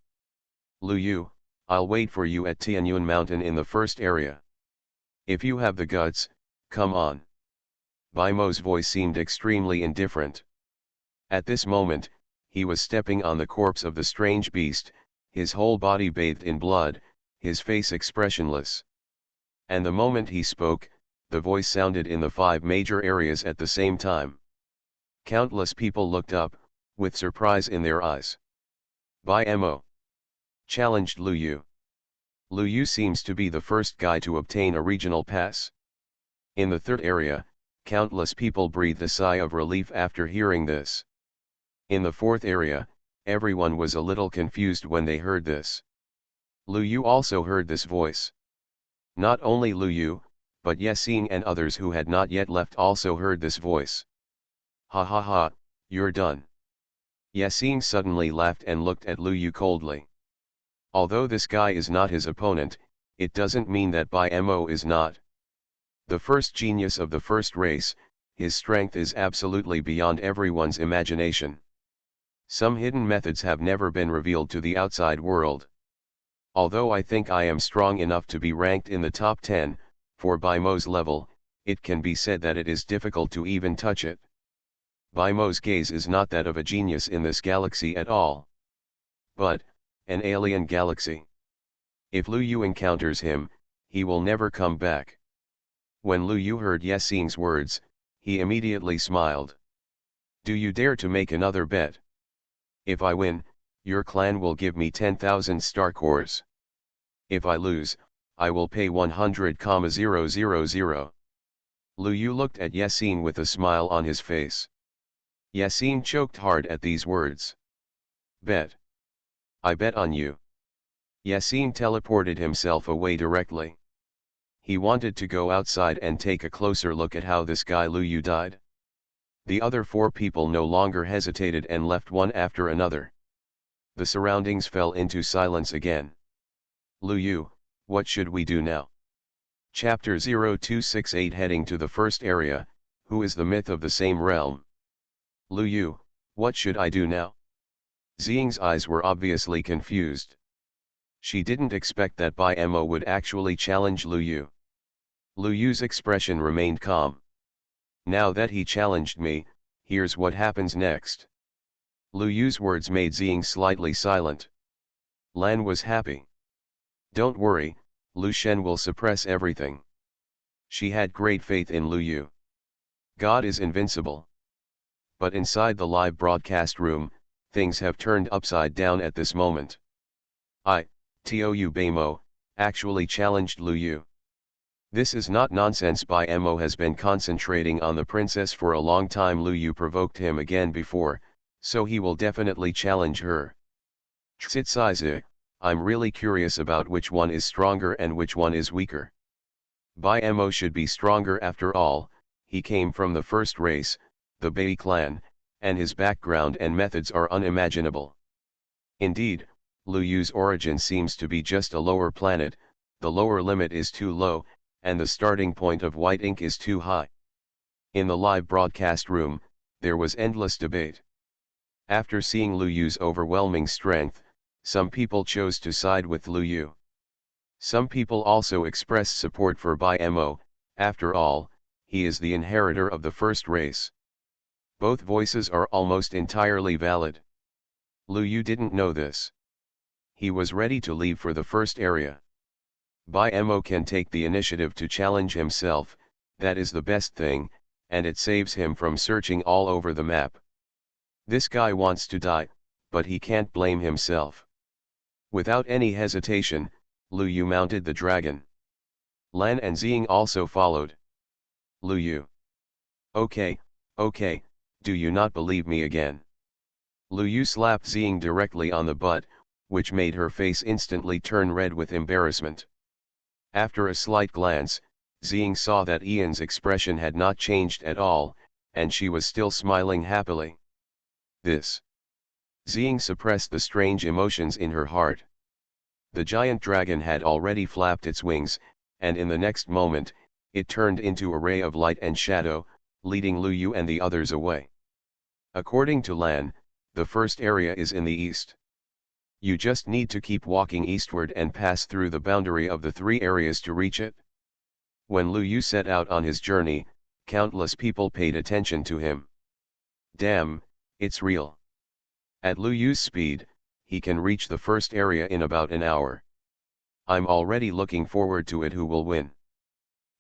Lu Yu, I'll wait for you at Tianyuan Mountain in the first area. If you have the guts, come on. BIMO's voice seemed extremely indifferent. At this moment, he was stepping on the corpse of the strange beast, his whole body bathed in blood, his face expressionless. And the moment he spoke, the voice sounded in the 5 major areas at the same time. Countless people looked up, with surprise in their eyes. BIMO challenged Lu Yu. Lu Yu seems to be the first guy to obtain a regional pass. In the 3rd area, countless people breathed a sigh of relief after hearing this. In the 4th area, everyone was a little confused when they heard this. Lu Yu also heard this voice. Not only Lu Yu, but Yexing and others who had not yet left also heard this voice. Ha ha ha, you're done. Yexing suddenly laughed and looked at Lu Yu coldly. Although this guy is not his opponent, it doesn't mean that BIMO is not. The first genius of the first race, his strength is absolutely beyond everyone's imagination. Some hidden methods have never been revealed to the outside world. Although I think I am strong enough to be ranked in the top 10, for BIMO's level, it can be said that it is difficult to even touch it. BIMO's gaze is not that of a genius in this galaxy at all. But, an alien galaxy. If Lu Yu encounters him, he will never come back. When Lu Yu heard Yexing's words, he immediately smiled. Do you dare to make another bet? If I win, your clan will give me 10,000 star cores. If I lose, I will pay 100,000. Lu Yu looked at Yexing with a smile on his face. Yexing choked hard at these words. Bet. I bet on you. Yexing teleported himself away directly. He wanted to go outside and take a closer look at how this guy Lu Yu died. The other 4 people no longer hesitated and left one after another. The surroundings fell into silence again. Lu Yu, what should we do now? Chapter 0268 Heading to the first area, who is the myth of the same realm? Lu Yu, what should I do now? Xing's eyes were obviously confused. She didn't expect that BIMO would actually challenge Lu Yu. Lu Yu's expression remained calm. Now that he challenged me, here's what happens next. Lu Yu's words made Xing slightly silent. Lan was happy. Don't worry, Lu Shen will suppress everything. She had great faith in Lu Yu. God is invincible. But inside the live broadcast room, things have turned upside down at this moment. Tou BIMO, actually challenged Lu Yu. This is not nonsense. BIMO has been concentrating on the princess for a long time. Lu Yu provoked him again before, so he will definitely challenge her. Tsitsize, I'm really curious about which one is stronger and which one is weaker. BIMO should be stronger after all, he came from the first race, the Bai clan, and his background and methods are unimaginable. Indeed, Lu Yu's origin seems to be just a lower planet, the lower limit is too low, and the starting point of white ink is too high. In the live broadcast room, there was endless debate. After seeing Lu Yu's overwhelming strength, some people chose to side with Lu Yu. Some people also expressed support for Bai Mo. After all, he is the inheritor of the first race. Both voices are almost entirely valid. Lu Yu didn't know this. He was ready to leave for the first area. Bai Mo can take the initiative to challenge himself, that is the best thing, and it saves him from searching all over the map. This guy wants to die, but he can't blame himself. Without any hesitation, Lu Yu mounted the dragon. Lan and Xing also followed. Lu Yu. Okay, do you not believe me again? Lu Yu slapped Xing directly on the butt, which made her face instantly turn red with embarrassment. After a slight glance, Xing saw that Ian's expression had not changed at all, and she was still smiling happily. This. Xing suppressed the strange emotions in her heart. The giant dragon had already flapped its wings, and in the next moment, it turned into a ray of light and shadow, leading Lu Yu and the others away. According to Lan, the first area is in the east. You just need to keep walking eastward and pass through the boundary of the 3 areas to reach it. When Lu Yu set out on his journey, countless people paid attention to him. Damn, it's real. At Lu Yu's speed, he can reach the first area in about an hour. I'm already looking forward to it. Who will win?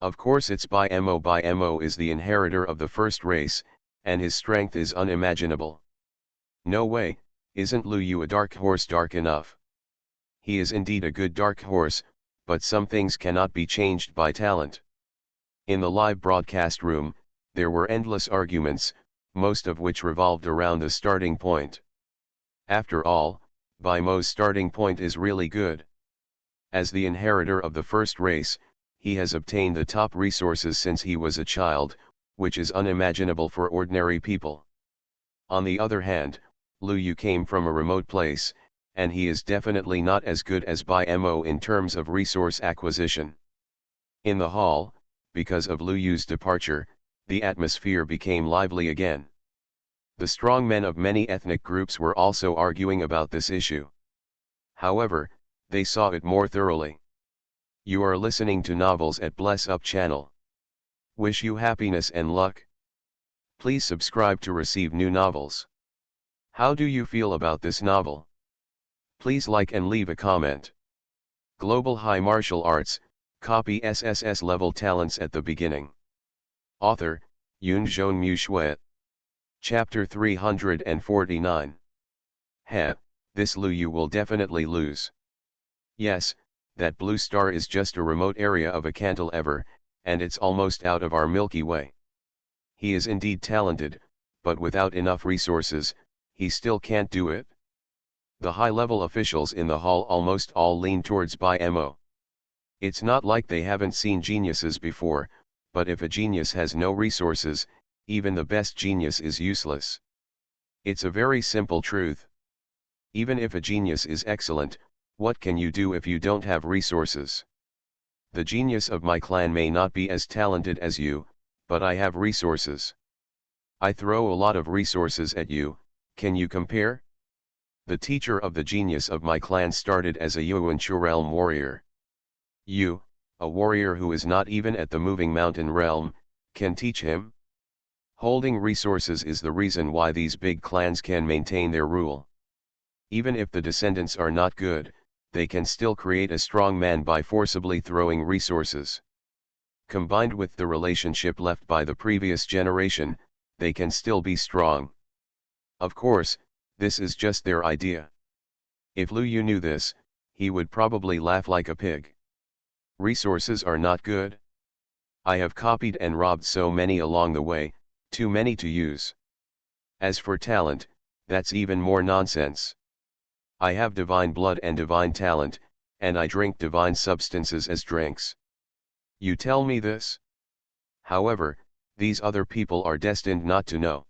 Of course it's Bai Mo. Bai Mo is the inheritor of the first race, and his strength is unimaginable. No way, isn't Lu Yu a dark horse dark enough? He is indeed a good dark horse, but some things cannot be changed by talent. In the live broadcast room, there were endless arguments, most of which revolved around the starting point. After all, Bai Mo's starting point is really good. As the inheritor of the first race, he has obtained the top resources since he was a child, which is unimaginable for ordinary people. On the other hand, Lu Yu came from a remote place, and he is definitely not as good as Bai Mo in terms of resource acquisition. In the hall, because of Lu Yu's departure, the atmosphere became lively again. The strong men of many ethnic groups were also arguing about this issue. However, they saw it more thoroughly. You are listening to Novels at Bless Up channel. Wish you happiness and luck. Please subscribe to receive new novels. How do you feel about this novel? Please like and leave a comment. Global High Martial Arts, copy SSS-level talents at the beginning. Author, Yunzhong Mu. Chapter 349. Heh, this Lu Yu will definitely lose. Yes, that blue star is just a remote area of a cantilever, and it's almost out of our Milky Way. He is indeed talented, but without enough resources, he still can't do it. The high-level officials in the hall almost all lean towards Bai Mo. It's not like they haven't seen geniuses before, but if a genius has no resources, even the best genius is useless. It's a very simple truth. Even if a genius is excellent, what can you do if you don't have resources? The genius of my clan may not be as talented as you, but I have resources. I throw a lot of resources at you, can you compare? The teacher of the genius of my clan started as a Yuan-Chu realm warrior. You, a warrior who is not even at the moving mountain realm, can teach him? Holding resources is the reason why these big clans can maintain their rule. Even if the descendants are not good, they can still create a strong man by forcibly throwing resources. Combined with the relationship left by the previous generation, they can still be strong. Of course, this is just their idea. If Lu Yu knew this, he would probably laugh like a pig. Resources are not good. I have copied and robbed so many along the way, too many to use. As for talent, that's even more nonsense. I have divine blood and divine talent, and I drink divine substances as drinks. You tell me this? However, these other people are destined not to know.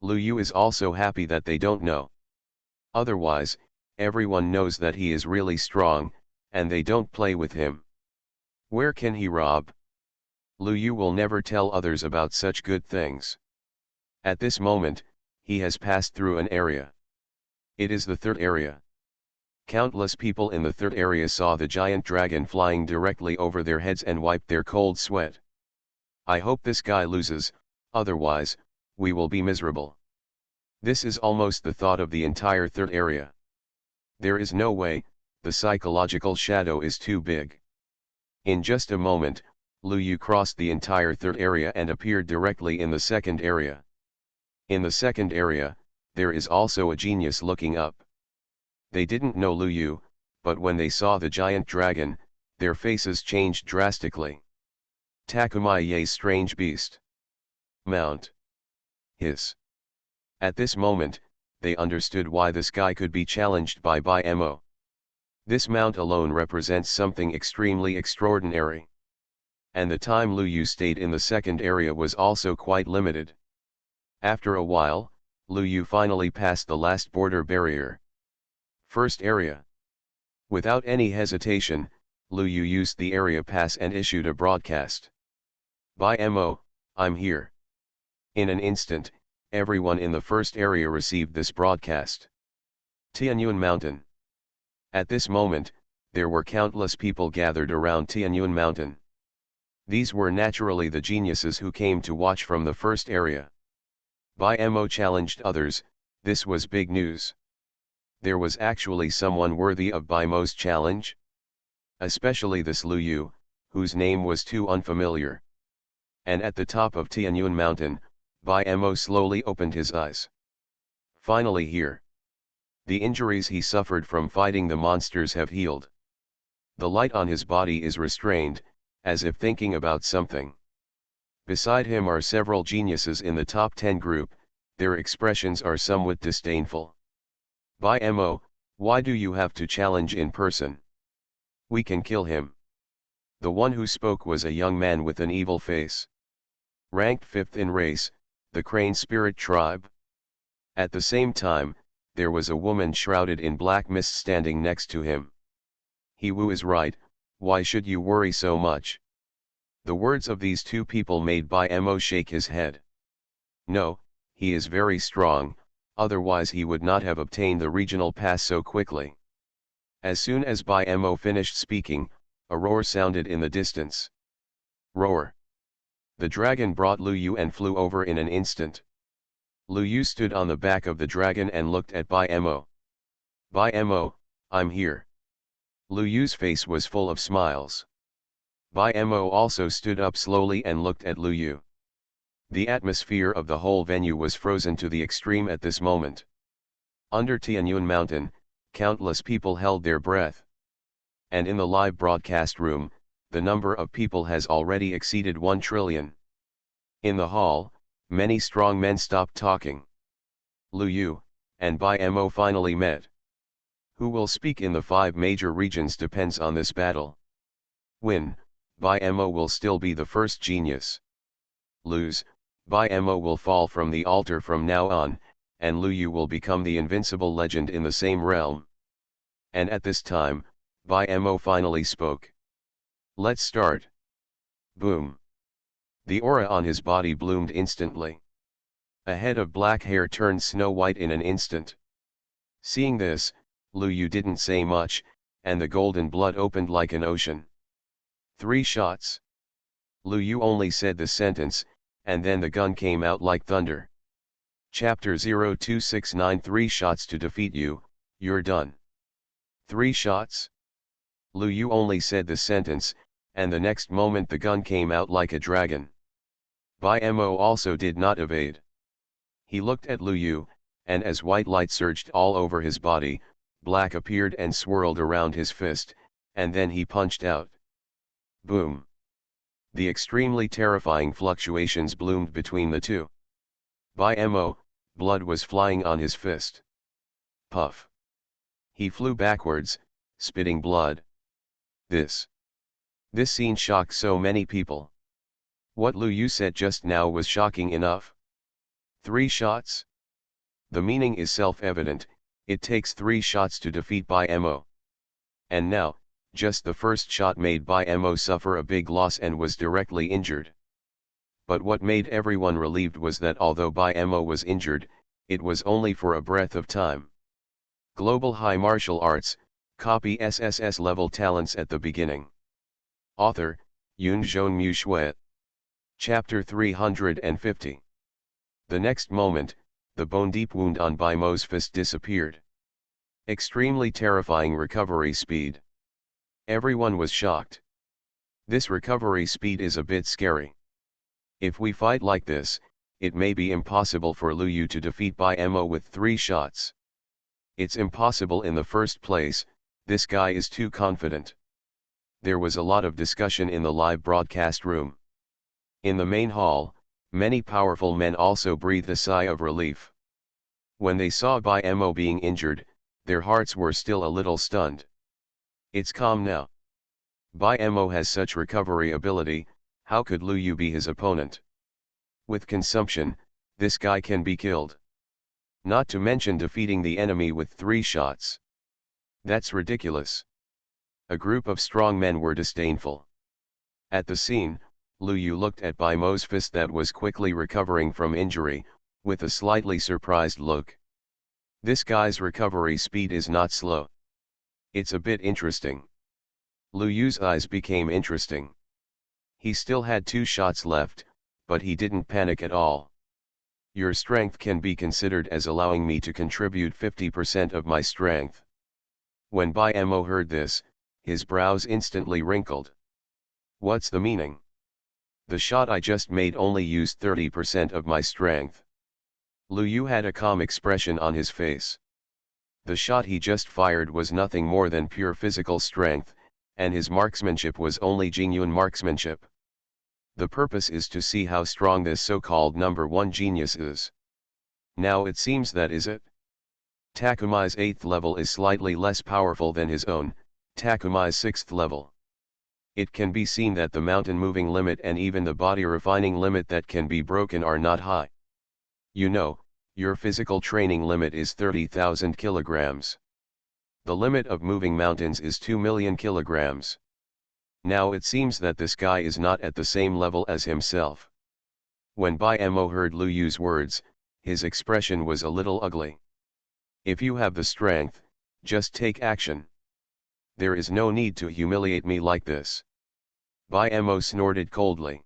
Lu Yu is also happy that they don't know. Otherwise, everyone knows that he is really strong, and they don't play with him. Where can he rob? Lu Yu will never tell others about such good things. At this moment, he has passed through an area. It is the third area. Countless people in the third area saw the giant dragon flying directly over their heads and wiped their cold sweat. I hope this guy loses, otherwise, we will be miserable. This is almost the thought of the entire third area. There is no way, the psychological shadow is too big. In just a moment, Lu Yu crossed the entire third area and appeared directly in the second area. In the second area, there is also a genius looking up. They didn't know Lu Yu, but when they saw the giant dragon, their faces changed drastically. Takumi Ye's strange beast. Mount. Hiss. At this moment, they understood why this guy could be challenged by Mo. This mount alone represents something extremely extraordinary. And the time Lu Yu stayed in the second area was also quite limited. After a while, Lu Yu finally passed the last border barrier. First area. Without any hesitation, Lu Yu used the area pass and issued a broadcast. Mo, I'm here. In an instant, everyone in the first area received this broadcast. Tianyuan Mountain. At this moment, there were countless people gathered around Tianyuan Mountain. These were naturally the geniuses who came to watch from the first area. Mo challenged others, this was big news. There was actually someone worthy of Mo's challenge? Especially this Lu Yu, whose name was too unfamiliar. And at the top of Tianyuan Mountain, Mo slowly opened his eyes. Finally here. The injuries he suffered from fighting the monsters have healed. The light on his body is restrained, as if thinking about something. Beside him are several geniuses in the top 10 group, their expressions are somewhat disdainful. Mo, why do you have to challenge in person? We can kill him. The one who spoke was a young man with an evil face. Ranked 5th in race, the Crane Spirit tribe. At the same time, there was a woman shrouded in black mist standing next to him. He Wu is right, why should you worry so much? The words of these two people made Mo shake his head. No, he is very strong, otherwise he would not have obtained the regional pass so quickly. As soon as Mo finished speaking, a roar sounded in the distance. Roar. The dragon brought Lu Yu and flew over in an instant. Lu Yu stood on the back of the dragon and looked at Mo. Mo, I'm here. Lu Yu's face was full of smiles. Mo also stood up slowly and looked at Lu Yu. The atmosphere of the whole venue was frozen to the extreme at this moment. Under Tianyuan Mountain, countless people held their breath. And in the live broadcast room, the number of people has already exceeded 1 trillion. In the hall, many strong men stopped talking. Lu Yu and Mo finally met. Who will speak in the 5 major regions depends on this battle. Win, Mo will still be the first genius. Lose, Mo will fall from the altar from now on, and Lu Yu will become the invincible legend in the same realm. And at this time, Mo finally spoke. Let's start. Boom. The aura on his body bloomed instantly. A head of black hair turned snow white in an instant. Seeing this, Lu Yu didn't say much, and the golden blood opened like an ocean. 3 shots. Lu Yu only said the sentence, and then the gun came out like thunder. Chapter 0269 3 shots to defeat you, you're done. 3 shots? Lu Yu only said the sentence, and the next moment the gun came out like a dragon. Mo also did not evade. He looked at Lu Yu, and as white light surged all over his body, black appeared and swirled around his fist, and then he punched out. Boom. The extremely terrifying fluctuations bloomed between the two. Mo, blood was flying on his fist. Puff. He flew backwards, spitting blood. This scene shocked so many people. What Lu Yu said just now was shocking enough. 3 shots? The meaning is self-evident, it takes 3 shots to defeat Mo. And now, just the first shot made Mo suffer a big loss and was directly injured. But what made everyone relieved was that although Bai Mo was injured, it was only for a breath of time. Global High Martial Arts, copy SSS-level talents at the beginning. Author, Yun Zhonmu Shui. Chapter 350. The next moment, the bone-deep wound on Bai Mo's fist disappeared. Extremely terrifying recovery speed. Everyone was shocked. This recovery speed is a bit scary. If we fight like this, it may be impossible for Lu Yu to defeat Bai Mo with 3 shots. It's impossible in the first place, this guy is too confident. There was a lot of discussion in the live broadcast room. In the main hall, many powerful men also breathed a sigh of relief. When they saw Bai Mo being injured, their hearts were still a little stunned. It's calm now. Bai Mo has such recovery ability, how could Lu Yu be his opponent? With consumption, this guy can be killed. Not to mention defeating the enemy with 3 shots. That's ridiculous. A group of strong men were disdainful. At the scene, Lu Yu looked at Bai Mo's fist that was quickly recovering from injury, with a slightly surprised look. This guy's recovery speed is not slow. It's a bit interesting. Lu Yu's eyes became interesting. He still had 2 shots left, but he didn't panic at all. Your strength can be considered as allowing me to contribute 50% of my strength. When Bai Mo heard this, his brows instantly wrinkled. What's the meaning? The shot I just made only used 30% of my strength. Lu Yu had a calm expression on his face. The shot he just fired was nothing more than pure physical strength, and his marksmanship was only genuine marksmanship. The purpose is to see how strong this so-called number 1 genius is. Now it seems that is it. Takumai's 8th level is slightly less powerful than his own, Takumai's 6th level. It can be seen that the mountain moving limit and even the body refining limit that can be broken are not high. You know, your physical training limit is 30,000 kilograms. The limit of moving mountains is 2 million kilograms. Now it seems that this guy is not at the same level as himself. When Bai Mo heard Lu Yu's words, his expression was a little ugly. If you have the strength, just take action. There is no need to humiliate me like this. Bai Mo snorted coldly.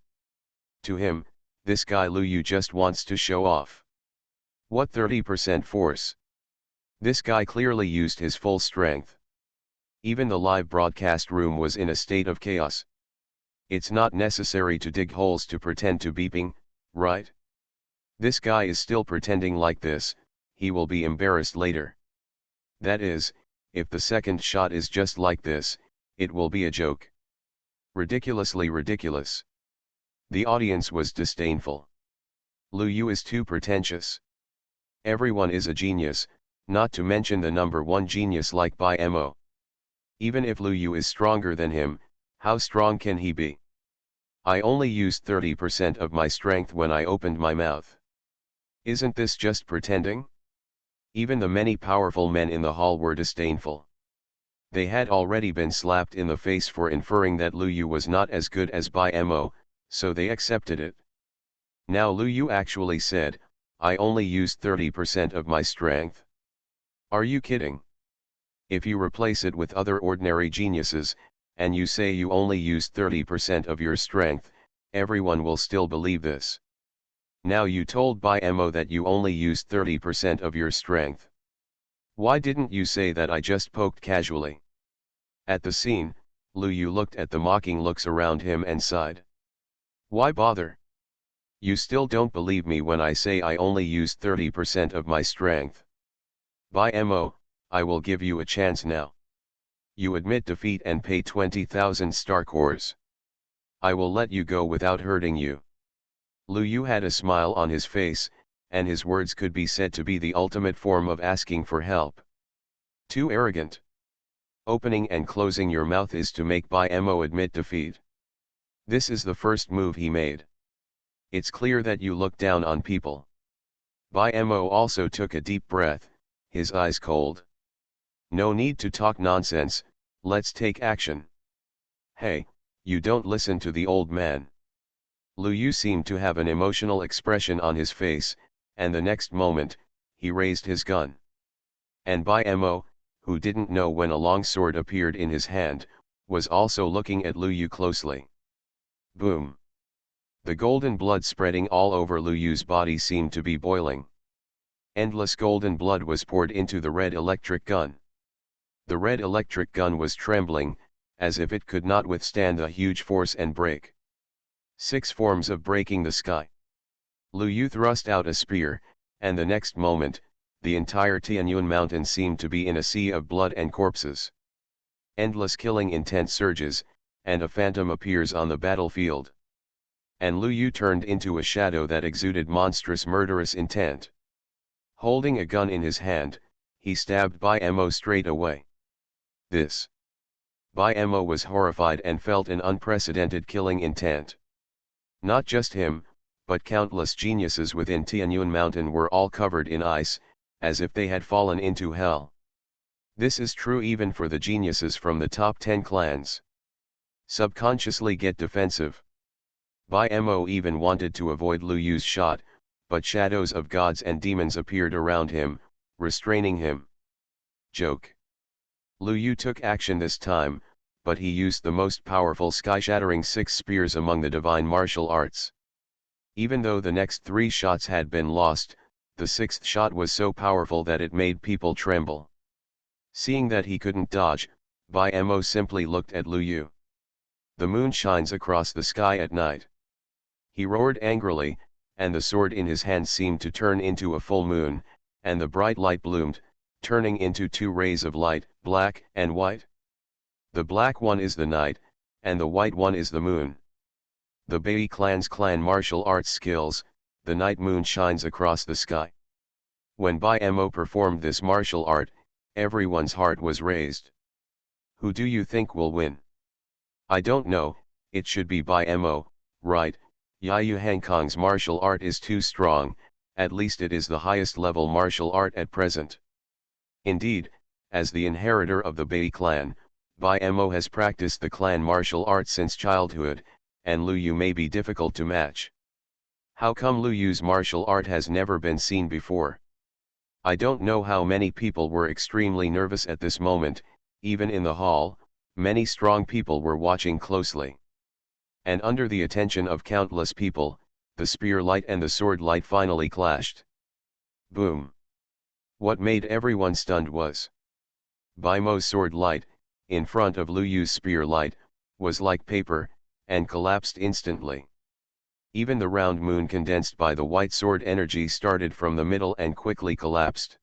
To him, this guy Lu Yu just wants to show off. What 30% force? This guy clearly used his full strength. Even the live broadcast room was in a state of chaos. It's not necessary to dig holes to pretend to beeping, right? This guy is still pretending like this, he will be embarrassed later. That is, if the second shot is just like this, it will be a joke. Ridiculously ridiculous. The audience was disdainful. Lu Yu is too pretentious. Everyone is a genius, not to mention the number 1 genius like Bai Mo. Even if Lu Yu is stronger than him, how strong can he be? I only used 30% of my strength when I opened my mouth. Isn't this just pretending? Even the many powerful men in the hall were disdainful. They had already been slapped in the face for inferring that Lu Yu was not as good as Bai Mo, so they accepted it. Now Lu Yu actually said, I only used 30% of my strength. Are you kidding? If you replace it with other ordinary geniuses, and you say you only used 30% of your strength, everyone will still believe this. Now you told Bai Mo that you only used 30% of your strength. Why didn't you say that I just poked casually? At the scene, Lu Yu looked at the mocking looks around him and sighed. Why bother? You still don't believe me when I say I only used 30% of my strength. Bai Mo, I will give you a chance now. You admit defeat and pay 20,000 star cores. I will let you go without hurting you. Lu Yu had a smile on his face, and his words could be said to be the ultimate form of asking for help. Too arrogant. Opening and closing your mouth is to make Bai Mo admit defeat. This is the first move he made. It's clear that you look down on people. Bai Mo also took a deep breath, his eyes cold. No need to talk nonsense, let's take action. Hey, you don't listen to the old man. Lu Yu seemed to have an emotional expression on his face, and the next moment, he raised his gun. And Bai Mo, who didn't know when a long sword appeared in his hand, was also looking at Lu Yu closely. Boom! The golden blood spreading all over Lu Yu's body seemed to be boiling. Endless golden blood was poured into the red electric gun. The red electric gun was trembling, as if it could not withstand the huge force and break. 6 forms of breaking the sky. Lu Yu thrust out a spear, and the next moment, the entire Tianyuan mountain seemed to be in a sea of blood and corpses. Endless killing intent surges, and a phantom appears on the battlefield. And Lu Yu turned into a shadow that exuded monstrous murderous intent. Holding a gun in his hand, he stabbed Bai Mo straight away. This. Bai Mo was horrified and felt an unprecedented killing intent. Not just him, but countless geniuses within Tianyuan Mountain were all covered in ice, as if they had fallen into hell. This is true even for the geniuses from the top 10 clans. Subconsciously get defensive. Bai Mo even wanted to avoid Lu Yu's shot, but shadows of gods and demons appeared around him, restraining him. Joke. Lu Yu took action this time, but he used the most powerful sky-shattering 6 spears among the divine martial arts. Even though the next 3 shots had been lost, the 6th shot was so powerful that it made people tremble. Seeing that he couldn't dodge, Bai Mo simply looked at Lu Yu. The moon shines across the sky at night. He roared angrily, and the sword in his hand seemed to turn into a full moon, and the bright light bloomed, turning into 2 rays of light, black and white. The black one is the night, and the white one is the moon. The Bai clan's clan martial arts skills, the night moon shines across the sky. When Bai Mo performed this martial art, everyone's heart was raised. Who do you think will win? I don't know, it should be Bai Mo, right? Yayu Hangkong's martial art is too strong, at least it is the highest level martial art at present. Indeed, as the inheritor of the Bai clan, Bai Mo has practiced the clan martial art since childhood, and Lu Yu may be difficult to match. How come Lu Yu's martial art has never been seen before? I don't know how many people were extremely nervous at this moment, even in the hall, many strong people were watching closely. And under the attention of countless people, the spear light and the sword light finally clashed. Boom! What made everyone stunned was Bai Mo's sword light, in front of Lu Yu's spear light, was like paper, and collapsed instantly. Even the round moon condensed by the white sword energy started from the middle and quickly collapsed.